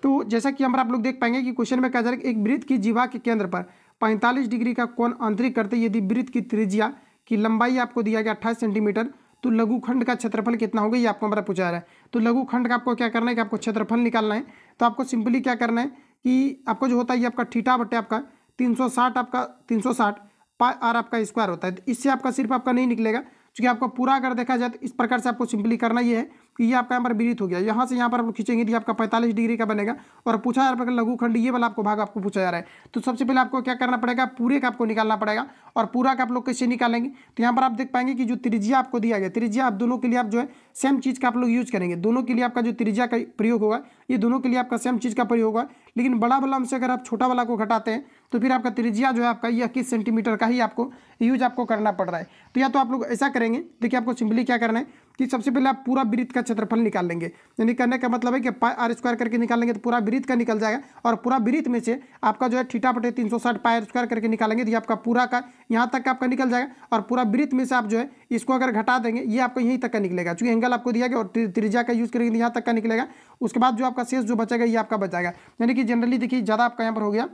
तो जैसा कि यहाँ पर आप लोग देख पाएंगे कि क्वेश्चन में कहा जा रहा है कि एक वृत्त की जीवा के केंद्र पर 45 डिग्री का कोण आंतरिक करते यदि वृत्त की त्रिज्या की लंबाई आपको दिया गया 28 सेंटीमीटर, तो लघु खंड का क्षेत्रफल कितना होगा, ये आपको हमारा पूछा जा रहा है। तो लघु खंड का आपको क्या करना है कि आपको क्षेत्रफल निकालना है। तो आपको सिंपली क्या करना है कि आपको जो होता है ये आपका थीटा बटे आपका 360 आपका 360 पाई आर आपका स्क्वायर होता है। तो इससे आपका सिर्फ आपका नहीं निकलेगा, क्योंकि आपका पूरा अगर देखा जाए तो इस प्रकार से आपको सिंपली करना ये है कि ये आपका यहाँ पर वृत्त हो गया, यहाँ से यहाँ पर आप खींचेंगे तो आपका 45 डिग्री का बनेगा और पूछा जा रहा है लघु खंड, ये वाला आपको भाग आपको पूछा जा रहा है। तो सबसे पहले आपको क्या करना पड़ेगा, पूरे का आपको निकालना पड़ेगा। और पूरा का आप लोग कैसे निकालेंगे, तो यहाँ पर आप देख पाएंगे कि जो त्रिज्या आपको दिया गया, त्रिज्या आप दोनों के लिए आप जो है सेम चीज़ का आप लोग यूज करेंगे, दोनों के लिए आपका जो त्रिज्या का प्रयोग होगा ये दोनों के लिए आपका सेम चीज़ का प्रयोग होगा। लेकिन बड़ा वाला से अगर आप छोटा वाला को घटाते हैं तो फिर आपका त्रिज्या जो है आपका ये 21 सेंटीमीटर का ही आपको यूज आपको करना पड़ रहा है। तो या तो आप लोग ऐसा करेंगे, देखिए आपको सिंपली क्या करना है कि सबसे पहले आप पूरा वृत्त का क्षेत्रफल निकाल लेंगे। यानी करने का मतलब है कि पाई आर स्क्वायर करके निकालेंगे तो पूरा वृत्त का निकल जाएगा और पूरा वृत्त में से आपका जो है थीटा बटे 360 पाई आर स्क्वायर करके निकालेंगे तो ये आपका पूरा का यहाँ तक का आपका निकल जाएगा। और पूरा वृत्त में से आप जो है इसको अगर घटा देंगे ये आपको यहीं तक का निकलेगा, क्योंकि एंगल आपको दिया गया और त्रिज्या का यूज करेंगे यहाँ तक का निकलेगा। उसके बाद जो आपका शेष जो बचेगा ये आपका बच जाएगा। यानी कि जनरली देखिए ज़्यादा आपका यहाँ पर हो गया।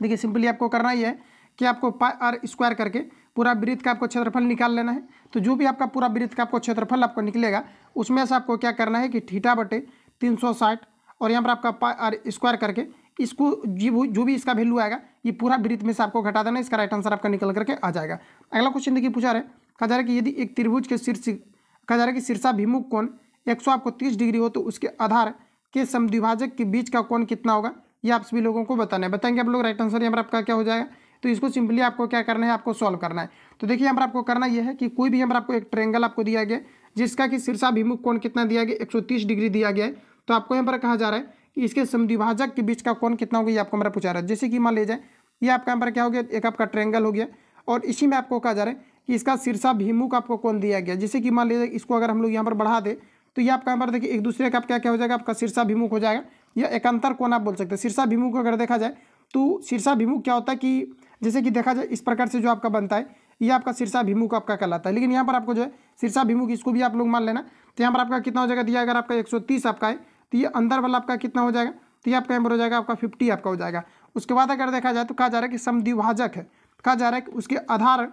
देखिए सिंपली आपको करना ही है कि आपको पाई आर स्क्वायर करके पूरा वृत्त का आपको क्षेत्रफल निकाल लेना है। तो जो भी आपका पूरा वृत्त का आपको क्षेत्रफल आपको निकलेगा उसमें से आपको क्या करना है कि थीटा बटे 360 और यहाँ पर आपका पाई आर स्क्वायर करके इसको जो भी इसका वैल्यू आएगा ये पूरा वृत्त में से आपको घटा देना है, इसका राइट आंसर आपका निकल करके आ जाएगा। अगला क्वेश्चन देखिए पूछा रहा है, कहा जा रहा है कि यदि एक त्रिभुज के शीर्ष कहा जा रहा है कि शीर्षाभिमुख कोण 130 डिग्री हो तो उसके आधार के समद्विभाजक के बीच का कोण कितना होगा, ये आप सभी लोगों को बताना है। बताएंगे आप लोग, राइट आंसर यहाँ पर आपका क्या हो जाएगा। तो इसको सिंपली आपको क्या करना है, आपको सॉल्व करना है। तो देखिए यहाँ पर आपको करना यह है कि कोई भी यहाँ पर आपको एक ट्रायंगल आपको दिया गया जिसका कि शीर्षाभिमुख कोण कितना दिया गया, 130 डिग्री दिया गया है। तो आपको यहाँ पर कहा जा रहा है कि इसके समद्विभाजक के बीच का कोण कितना होगा, ये आपको हमारा पूछा रहा है। जैसे कि मान लीजिए ये आपका यहाँ पर क्या हो गया, एक आपका ट्रायंगल हो गया और इसी में आपको कहा जा रहा है कि इसका शीर्षाभिमुख आपको कोण दिया गया। जैसे कि मान लीजिए इसको अगर हम लोग यहाँ पर बढ़ा दें तो ये आपका यहाँ पर देखिए एक दूसरे का क्या क्या हो जाएगा, आपका शीर्षाभिमुख हो जाएगा या एकांतर कोण आप बोल सकते हैं। शीर्षाभिमुख अगर देखा जाए तो शीर्षाभिमुख क्या होता है कि जैसे कि देखा जाए इस प्रकार से जो आपका बनता है ये आपका शीर्षाभिमुख आपका कहलाता है। लेकिन यहाँ पर आपको जो है शीर्षाभिमुख इसको भी आप लोग मान लेना। तो यहाँ पर आपका कितना हो जाएगा दिया, अगर आपका 130 आपका है तो ये अंदर वाला आपका कितना हो जाएगा, तो ये आपका यहाँ पर हो जाएगा आपका 50 आपका हो जाएगा। उसके बाद अगर देखा जाए तो कहा जा रहा है कि समद्विभाजक है, कहा जा रहा है कि उसके आधार,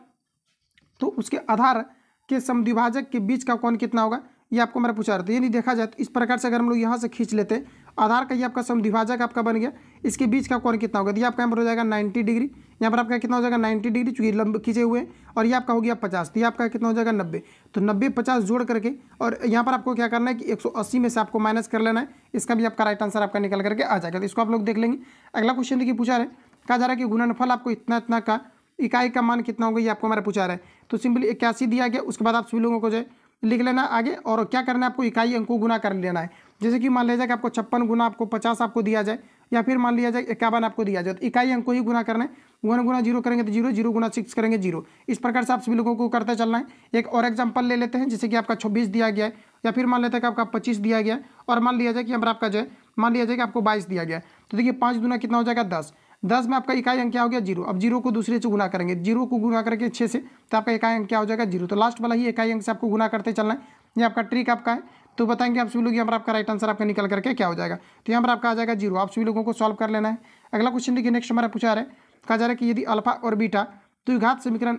तो उसके आधार के समद्विभाजक के बीच का कोण कितना होगा, ये आपको मेरा पूछा रहा था। ये नहीं देखा जाए तो इस प्रकार से अगर हम लोग यहाँ से खींच लेते हैं, आधार का ये आपका समद्विभाजक आपका बन गया, इसके बीच का कोण कितना होगा, ये आपका यहाँ पर हो जाएगा 90 डिग्री। यहाँ पर आपका कितना हो जाएगा 90 डिग्री, चूंकि लंब खींचे हुए हैं, और ये आपका हो गया 50, तो ये आपका कितना हो जाएगा 90। तो 90 50 जोड़ करके और यहाँ पर आपको क्या करना है कि 180 में से आपको माइनस कर लेना है, इसका भी आपका राइट आंसर आपका निकल करके आ जाएगा। तो इसको आप लोग देख लेंगे। अगला क्वेश्चन देखिए पूछा रहे, कहा जा रहा है कि गुणनफल आपको इतना इतना का इकाई का मान कितना होगा, ये आपको हमारा पूछा रहा है। तो सिंपली 81 दिया गया। उसके बाद आप सभी लोगों को जो है लिख लेना आगे, और क्या करना है आपको इकाई अंक को गुना कर लेना है। जैसे कि मान लिया जाए कि आपको 56 गुना आपको 50 आपको दिया जाए, या फिर मान लिया जाए 51 आपको दिया जाए, तो इकाई अंक को ही गुना करना है। 1 गुना 0 करेंगे तो 0, 0 गुना 6 करेंगे 0। इस प्रकार से आप सभी लोगों को करते चलना है। एक और एग्जाम्पल ले लेते हैं, जैसे कि आपका 26 दिया गया है, या फिर मान लेते हैं कि आपका 25 दिया गया है, और मान लिया जाए कि यहाँ पर आपका जो है मान लिया जाए कि आपको 22 दिया गया है। तो देखिए 5 गुना कितना हो जाएगा 10, 10 में आपका इकाई अंक क्या हो गया 0। अब 0 को दूसरे से गुना करेंगे, 0 को गुना करके 6 से, तो आपका इकाई अंक क्या हो जाएगा 0। तो लास्ट वाला ही इकाई अंक से आपको गुना करते चलना है। ये आपका ट्रिक आपका है। तो बताएंगे आप सभी लोग यहाँ पर आपका राइट आंसर आपका निकल करके क्या हो जाएगा। तो यहाँ पर आपका आ जाएगा 0। आप सभी लोगों को सॉल्व कर लेना है। अगला क्वेश्चन देखिए, नेक्स्ट हमारा पूछा रहा है, कहा जा रहा है कि यदि अल्फा और बीटा द्विघात समीकरण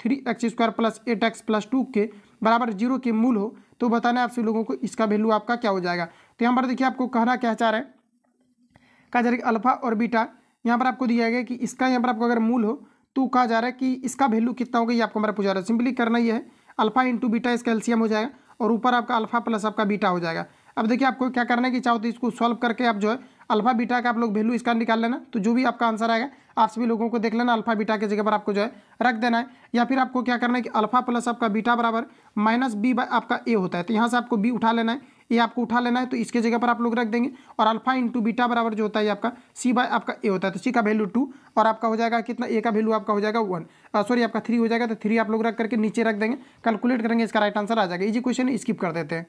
3x² + 8x + 2 के बराबर 0 के मूल हो, तो बताना है आप सभी लोगों को इसका वैल्यू आपका क्या हो जाएगा। तो यहाँ पर देखिए आपको कहना क्या चाह रहा है, कहा जा रहा है कि अल्फा और बीटा यहाँ पर आपको दिया गया कि इसका यहाँ पर आपको अगर मूल हो तो कहा जा रहा है कि इसका वैल्यू कितना होगा, ये आपको हमारा पूछा रहा है। सिंपली करना ये है, अल्फा इंटू बीटा इसका एलसीएम हो जाएगा, और ऊपर आपका अल्फा प्लस आपका बीटा हो जाएगा। अब देखिए आपको क्या करना है कि चाहो तो इसको सॉल्व करके आप जो है अल्फा बीटा का आप लोग वैल्यू इसका निकाल लेना। तो जो भी आपका आंसर आएगा आप सभी लोगों को देख लेना, अल्फा बीटा के जगह पर आपको जो है रख देना है। या फिर आपको क्या करना है कि अल्फा प्लस आपका बीटा बराबर -b आपका a होता है। तो यहाँ से आपको b उठा लेना है, ये आपको उठा लेना है, तो इसके जगह पर आप लोग रख देंगे। और अल्फा इंटू बीटा बराबर जो होता है आपका c आपका a होता है। तो c का वैल्यू 2 और आपका हो जाएगा कितना, a का वैल्यू आपका हो जाएगा 1, सॉरी आपका 3 हो जाएगा। तो 3 आप लोग रख करके नीचे रख देंगे, कैलकुलेट करेंगे, इसका राइट आंसर आ जाएगा। इजी क्वेश्चन स्किप कर देते हैं।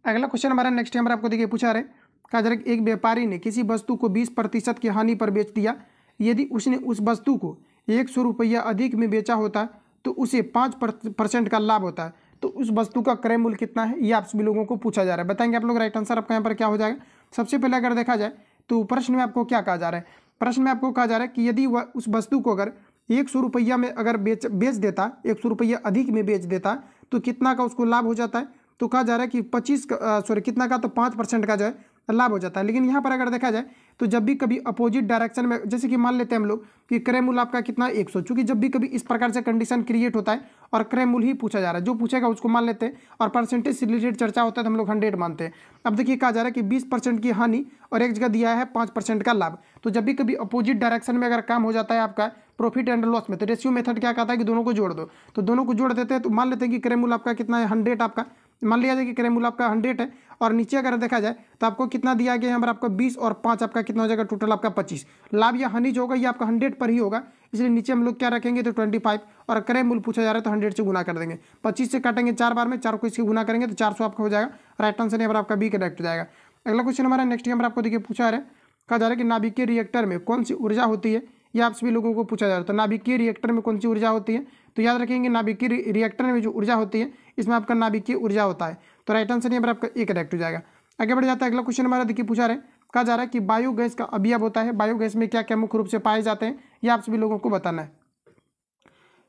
अगला क्वेश्चन हमारा नेक्स्ट नंबर आपको देखिए पूछा रहे, कहा जा रहा है एक व्यापारी ने किसी वस्तु को 20% की हानि पर बेच दिया। यदि उसने उस वस्तु को 100 रुपया अधिक में बेचा होता तो उसे 5% का लाभ होता है। तो उस वस्तु का क्रय मूल्य कितना है, ये आप सभी लोगों को पूछा जा रहा है। बताएंगे आप लोग, राइट आंसर आपका यहाँ पर क्या हो जाएगा। सबसे पहले अगर देखा जाए तो प्रश्न में आपको क्या कहा जा रहा है, प्रश्न में आपको कहा जा रहा है कि यदि वह उस वस्तु को अगर 100 रुपया में अगर बेच देता, 100 रुपया अधिक में बेच देता, तो कितना का उसको लाभ हो जाता है। तो कहा जा रहा है कि 5% का जो है लाभ हो जाता है। लेकिन यहाँ पर अगर देखा जाए तो जब भी कभी अपोजिट डायरेक्शन में, जैसे कि मान लेते हैं हम लोग कि क्रय मूल्य आपका कितना 100, चूंकि जब भी कभी इस प्रकार से कंडीशन क्रिएट होता है और क्रय मूल्य ही पूछा जा रहा है, जो पूछेगा उसको मान लेते हैं, और परसेंटेज से रिलेटेड चर्चा होता है तो हम लोग 100 मानते हैं। अब देखिए कहा जा रहा है कि 20% की हानि और एक जगह दिया है 5% का लाभ। तो जब भी कभी अपोजिट डायरेक्शन में अगर काम हो जाता है आपका प्रॉफिट एंड लॉस में, तो रेशियो मेथड क्या कहता है कि दोनों को जोड़ दो। तो दोनों को जोड़ देते हैं, तो मान लेते हैं कि क्रय मूल्य आपका कितना है 100, आपका मान लिया जाए कि क्रय मूल्य आपका 100 है, और नीचे अगर देखा जाए तो आपको कितना दिया गया यहाँ पर आपका 20 और 5 आपका कितना हो जाएगा टोटल आपका 25। लाभ या हानि जो होगा ये आपका 100 पर ही होगा, इसलिए नीचे हम लोग क्या रखेंगे तो 25, और क्रय मूल्य पूछा जा रहा है तो 100 से गुना कर देंगे। 25 से काटेंगे 4 बार में, 4 को इससे गुना करेंगे तो 400 आपका हो जाएगा। राइट आंसर यहाँ पर आपका बी करेक्ट हो जाएगा। अगला क्वेश्चन हमारा नेक्स्ट यहाँ पर आपको देखिए पूछा जा रहा है, कहा जा रहा है कि नाभिकीय रिएक्टर में कौन सी ऊर्जा होती है, ये आप सभी लोगों को पूछा जा रहा है। तो नाभिकीय रिएक्टर में कौन सी ऊर्जा होती है, तो याद रखेंगे नाभिकीय रिएक्टर में जो ऊर्जा होती है इसमें आपका नाभिकीय ऊर्जा होता है। तो राइट आंसर यहाँ पर आपका ए करेक्ट हो जाएगा। आगे बढ़ जाता है, अगला क्वेश्चन हमारा देखिए पूछा रहे, कहा जा रहा है कि बायोगैस का अवयव होता है, बायोगैस में क्या क्या मुख्य रूप से पाए जाते हैं, ये आप सभी लोगों को बताना है।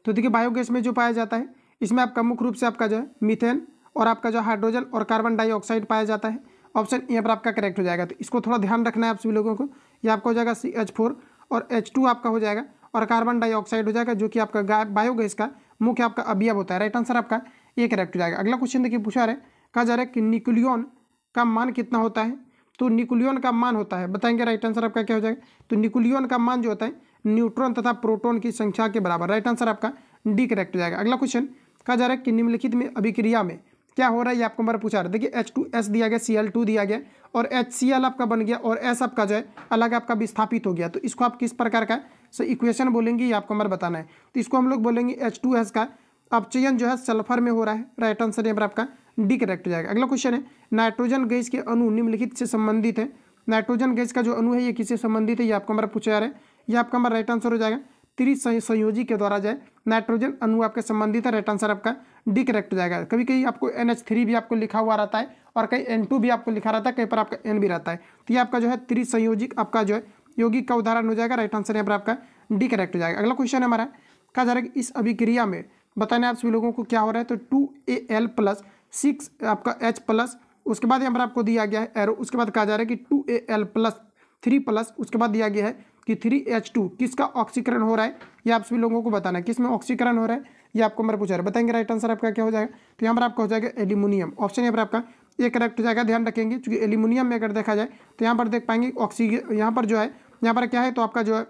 तो देखिए बायोगैस में जो पाया जाता है इसमें आपका मुख्य रूप से आपका जो है मीथेन और आपका जो हाइड्रोजन और कार्बन डाइऑक्साइड पाया जाता है। ऑप्शन यहाँ पर आपका करेक्ट हो जाएगा। तो इसको थोड़ा ध्यान रखना है आप सभी लोगों को। ये आपका हो जाएगा CH4 और H2 आपका हो जाएगा, और कार्बन डाइऑक्साइड हो जाएगा, जो कि आपका बायोगैस का मुख्य आपका अवयव होता है। राइट आंसर आपका ये करेक्ट हो जाएगा। अगला क्वेश्चन देखिए पूछा रहे, कहा जा रहा है कि न्यूक्लियॉन का मान कितना होता है। तो न्यूक्लियन का मान होता है, बताएंगे राइट आंसर आपका क्या हो जाएगा। तो न्यूक्लियन का मान जो होता है न्यूट्रॉन तथा प्रोटॉन की संख्या के बराबर, राइट आंसर आपका डी करेक्ट हो जाएगा। अगला क्वेश्चन कहा जा रहा है कि निम्नलिखित में अभिक्रिया में क्या हो रहा है, ये आपको हमारा पूछा रहा है। देखिए H2S दिया गया, Cl2 दिया गया और HCl आपका बन गया और S आपका जो है अलग आपका विस्थापित हो गया। तो इसको आप किस प्रकार का इक्वेशन बोलेंगे, ये आपको हमारा बताना है। तो इसको हम लोग बोलेंगे H2S का अपचयन जो है सल्फर में हो रहा है, राइट आंसर यहाँ पर आपका डी करेक्ट हो जाएगा। अगला क्वेश्चन है नाइट्रोजन गैस के अणु निम्नलिखित से संबंधित है। नाइट्रोजन गैस का जो अणु है ये किससे संबंधित है, ये आपको हमारा पूछा जा रहा है। ये आपका हमारा राइट आंसर हो जाएगा त्रिसंयोजी के द्वारा जो है नाइट्रोजन अणु आपके संबंधित है, राइट आंसर आपका डी करेक्ट हो जाएगा। कभी कहीं आपको NH3 भी आपको लिखा हुआ रहता है और कहीं N2 भी आपको लिखा रहता है, कहीं पर आपका N भी रहता है। तो ये आपका जो है त्रिसंयोजिक आपका जो है यौगिक का उदाहरण हो जाएगा, राइट आंसर यहाँ पर आपका डी करेक्ट हो जाएगा। अगला क्वेश्चन हमारा कहा जा रहा है कि इस अभिक्रिया में बताने आप सभी लोगों को क्या हो रहा है। तो 2Al प्लस 6 आपका H प्लस, उसके बाद यहाँ पर आपको दिया गया है एरो, उसके बाद कहा जा रहा है कि 2Al प्लस 3 प्लस, उसके बाद दिया गया है कि 3H2 किसका ऑक्सीकरण हो रहा है, ये आप सभी लोगों को बताना है किस में ऑक्सीकरण हो रहा है, ये आपको मेरे पूछा रहा है। बताएंगे राइट आंसर आपका क्या हो जाएगा। तो यहाँ पर आपका हो जाएगा एल्यूमिनियम, ऑप्शन यहाँ पर आपका ये करेक्ट हो जाएगा। ध्यान रखेंगे क्योंकि एल्यूमिनियम में अगर देखा जाए तो यहाँ पर देख पाएंगे ऑक्सीजन यहाँ पर जो है यहाँ पर क्या है, तो आपका जो है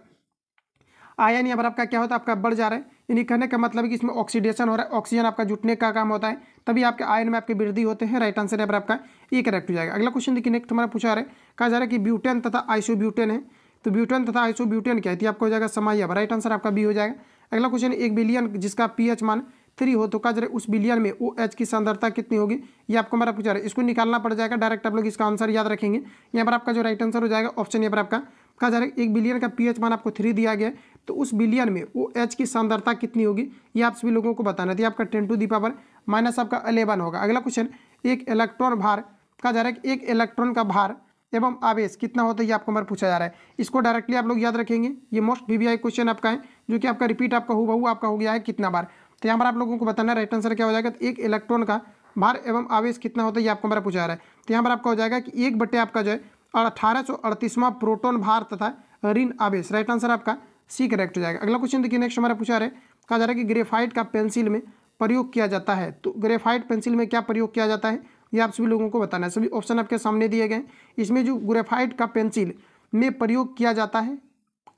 आयन यहाँ पर आपका क्या होता है, आपका बढ़ जा रहा है। यानी कहने का मतलब है कि इसमें ऑक्सीडेशन हो रहा है, ऑक्सीजन आपका जुटने का काम होता है, तभी आपके आयन में आपके वृद्धि होते हैं, राइट आंसर यहाँ पर आपका ये करेक्ट हो जाएगा। अगला क्वेश्चन देखिए नेक्स्ट हमारा पूछा रहा है, कहा जा रहा है कि ब्यूटेन तथा आइसोब्यूटेन है। तो ब्यूटेन तथा आइसोब्यूटेन क्या है, आपको हो जाएगा समाई, राइट आंसर आपका बी हो जाएगा। अगला क्वेश्चन 1 बिलियन जिसका pH मान 3 हो तो कहा जा रहा है उस बिलियन में OH की सांद्रता कितनी होगी, ये आपको हमारा पूछा रहा है। इसको निकालना पड़ जाएगा, डायरेक्ट आप लोग इसका आंसर याद रखेंगे। यहाँ पर आपका जो राइट आंसर हो जाएगा ऑप्शन यहाँ पर आपका कहा जा रहा है 1 बिलियन का pH मान आपको 3 दिया गया है, तो उस बिलियन में OH की सांद्रता कितनी होगी, ये आप सभी लोगों को बताना है। आपका 10 टू दी पावर माइनस आपका 11 होगा। अगला क्वेश्चन एक इलेक्ट्रॉन भार, कहा जा रहा है कि एक इलेक्ट्रॉन का भार एवं आवेश कितना होता है, ये आपको हमारा पूछा जा रहा है। इसको डायरेक्टली आप लोग याद रखेंगे, ये मोस्ट VVI क्वेश्चन आपका है जो कि आपका रिपीट आपका हूबहू आपका हो गया है कितना बार। तो यहाँ पर आप लोगों को बताना है राइट आंसर क्या हो जाएगा। तो एक इलेक्ट्रॉन का भार एवं आवेश कितना होता है, ये आपको हमारा पूछा जा रहा है। तो यहाँ पर आपका हो जाएगा कि 1 आपका जो है 1838वां प्रोटॉन भार तथा ऋण आवेश, राइट आंसर आपका सी करेक्ट हो जाएगा। अगला क्वेश्चन देखिए नेक्स्ट हमारा पूछा रहा है, कहा जा रहा है कि ग्रेफाइट का पेंसिल में प्रयोग किया जाता है। तो ग्रेफाइट पेंसिल में क्या प्रयोग किया जाता है, ये आप सभी लोगों को बताना है। सभी ऑप्शन आपके सामने दिए गए। इसमें जो ग्रेफाइट का पेंसिल में प्रयोग किया जाता है,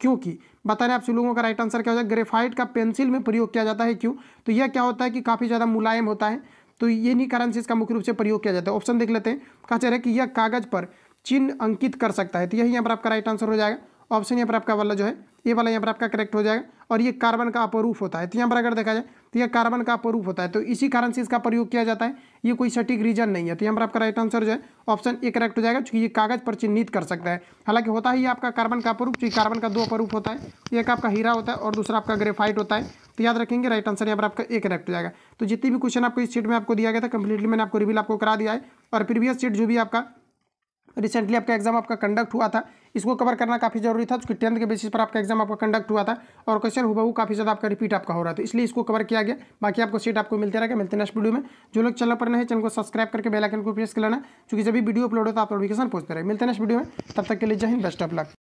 क्योंकि बताना आप सभी लोगों का राइट आंसर क्या हो जाएगा। ग्रेफाइट का पेंसिल में प्रयोग किया जाता है, क्यों, तो यह क्या होता है कि काफ़ी ज़्यादा मुलायम होता है, तो ये नहीं कारण से इसका मुख्य रूप से प्रयोग किया जाता है। ऑप्शन देख लेते हैं, कहा जा रहा है कि यह कागज पर चिन्ह अंकित कर सकता है, तो यही यहाँ पर आपका राइट आंसर हो जाएगा। ऑप्शन यहाँ पर आपका वाला जो है ये वाला यहाँ पर आपका करेक्ट हो जाएगा। और ये कार्बन का अपरूप होता है, तो यहाँ पर अगर देखा जाए तो यह कार्बन का अपरूप होता है, तो इसी कारण से इसका प्रयोग किया जाता है। ये कोई सटीक रीजन नहीं है, तो यहाँ पर आपका राइट आंसर जो है ऑप्शन ए करेक्ट हो जाएगा, क्योंकि ये कागज पर चिन्हित कर सकता है। हालांकि होता ही आपका कार्बन का अपरूप, क्योंकि कार्बन का 2 अपरूप होता है, एक आपका हीरा होता है और दूसरा आपका ग्रेफाइट होता है। तो याद रखेंगे राइट आंसर यहाँ पर आपका ए करेक्ट हो जाएगा। तो जितनी भी क्वेश्चन आपको इस शीट में आपको दिया गया था कंप्लीटली मैंने आपको रिवील आपको करा दिया है। और प्रीवियस शीट जो भी आपका रिसेंटली आपका एग्जाम आपका कंडक्ट हुआ था, इसको कवर करना काफ़ी जरूरी था, क्योंकि 10th के बेसिस पर आपका एग्जाम आपका कंडक्ट हुआ था और क्वेश्चन हुबहू काफ़ी ज़्यादा आपका रिपीट आपका हो रहा था, इसलिए इसको कवर किया गया। बाकी आपको सीट आपको मिलते रहेगा। मिलते हैं नेक्स्ट वीडियो में। जो लोग चैनल पर नए हैं चैनल को सब्सक्राइब करके बेल आइकन को प्रेस कर लेना, क्योंकि जब भी वीडियो अपलोड होता है आप नोटिफिकेशन पहुंचते रहे। मिलते हैं नेक्स्ट वीडियो में, तब तक के लिए जय हिंद, बेस्ट ऑफ लक।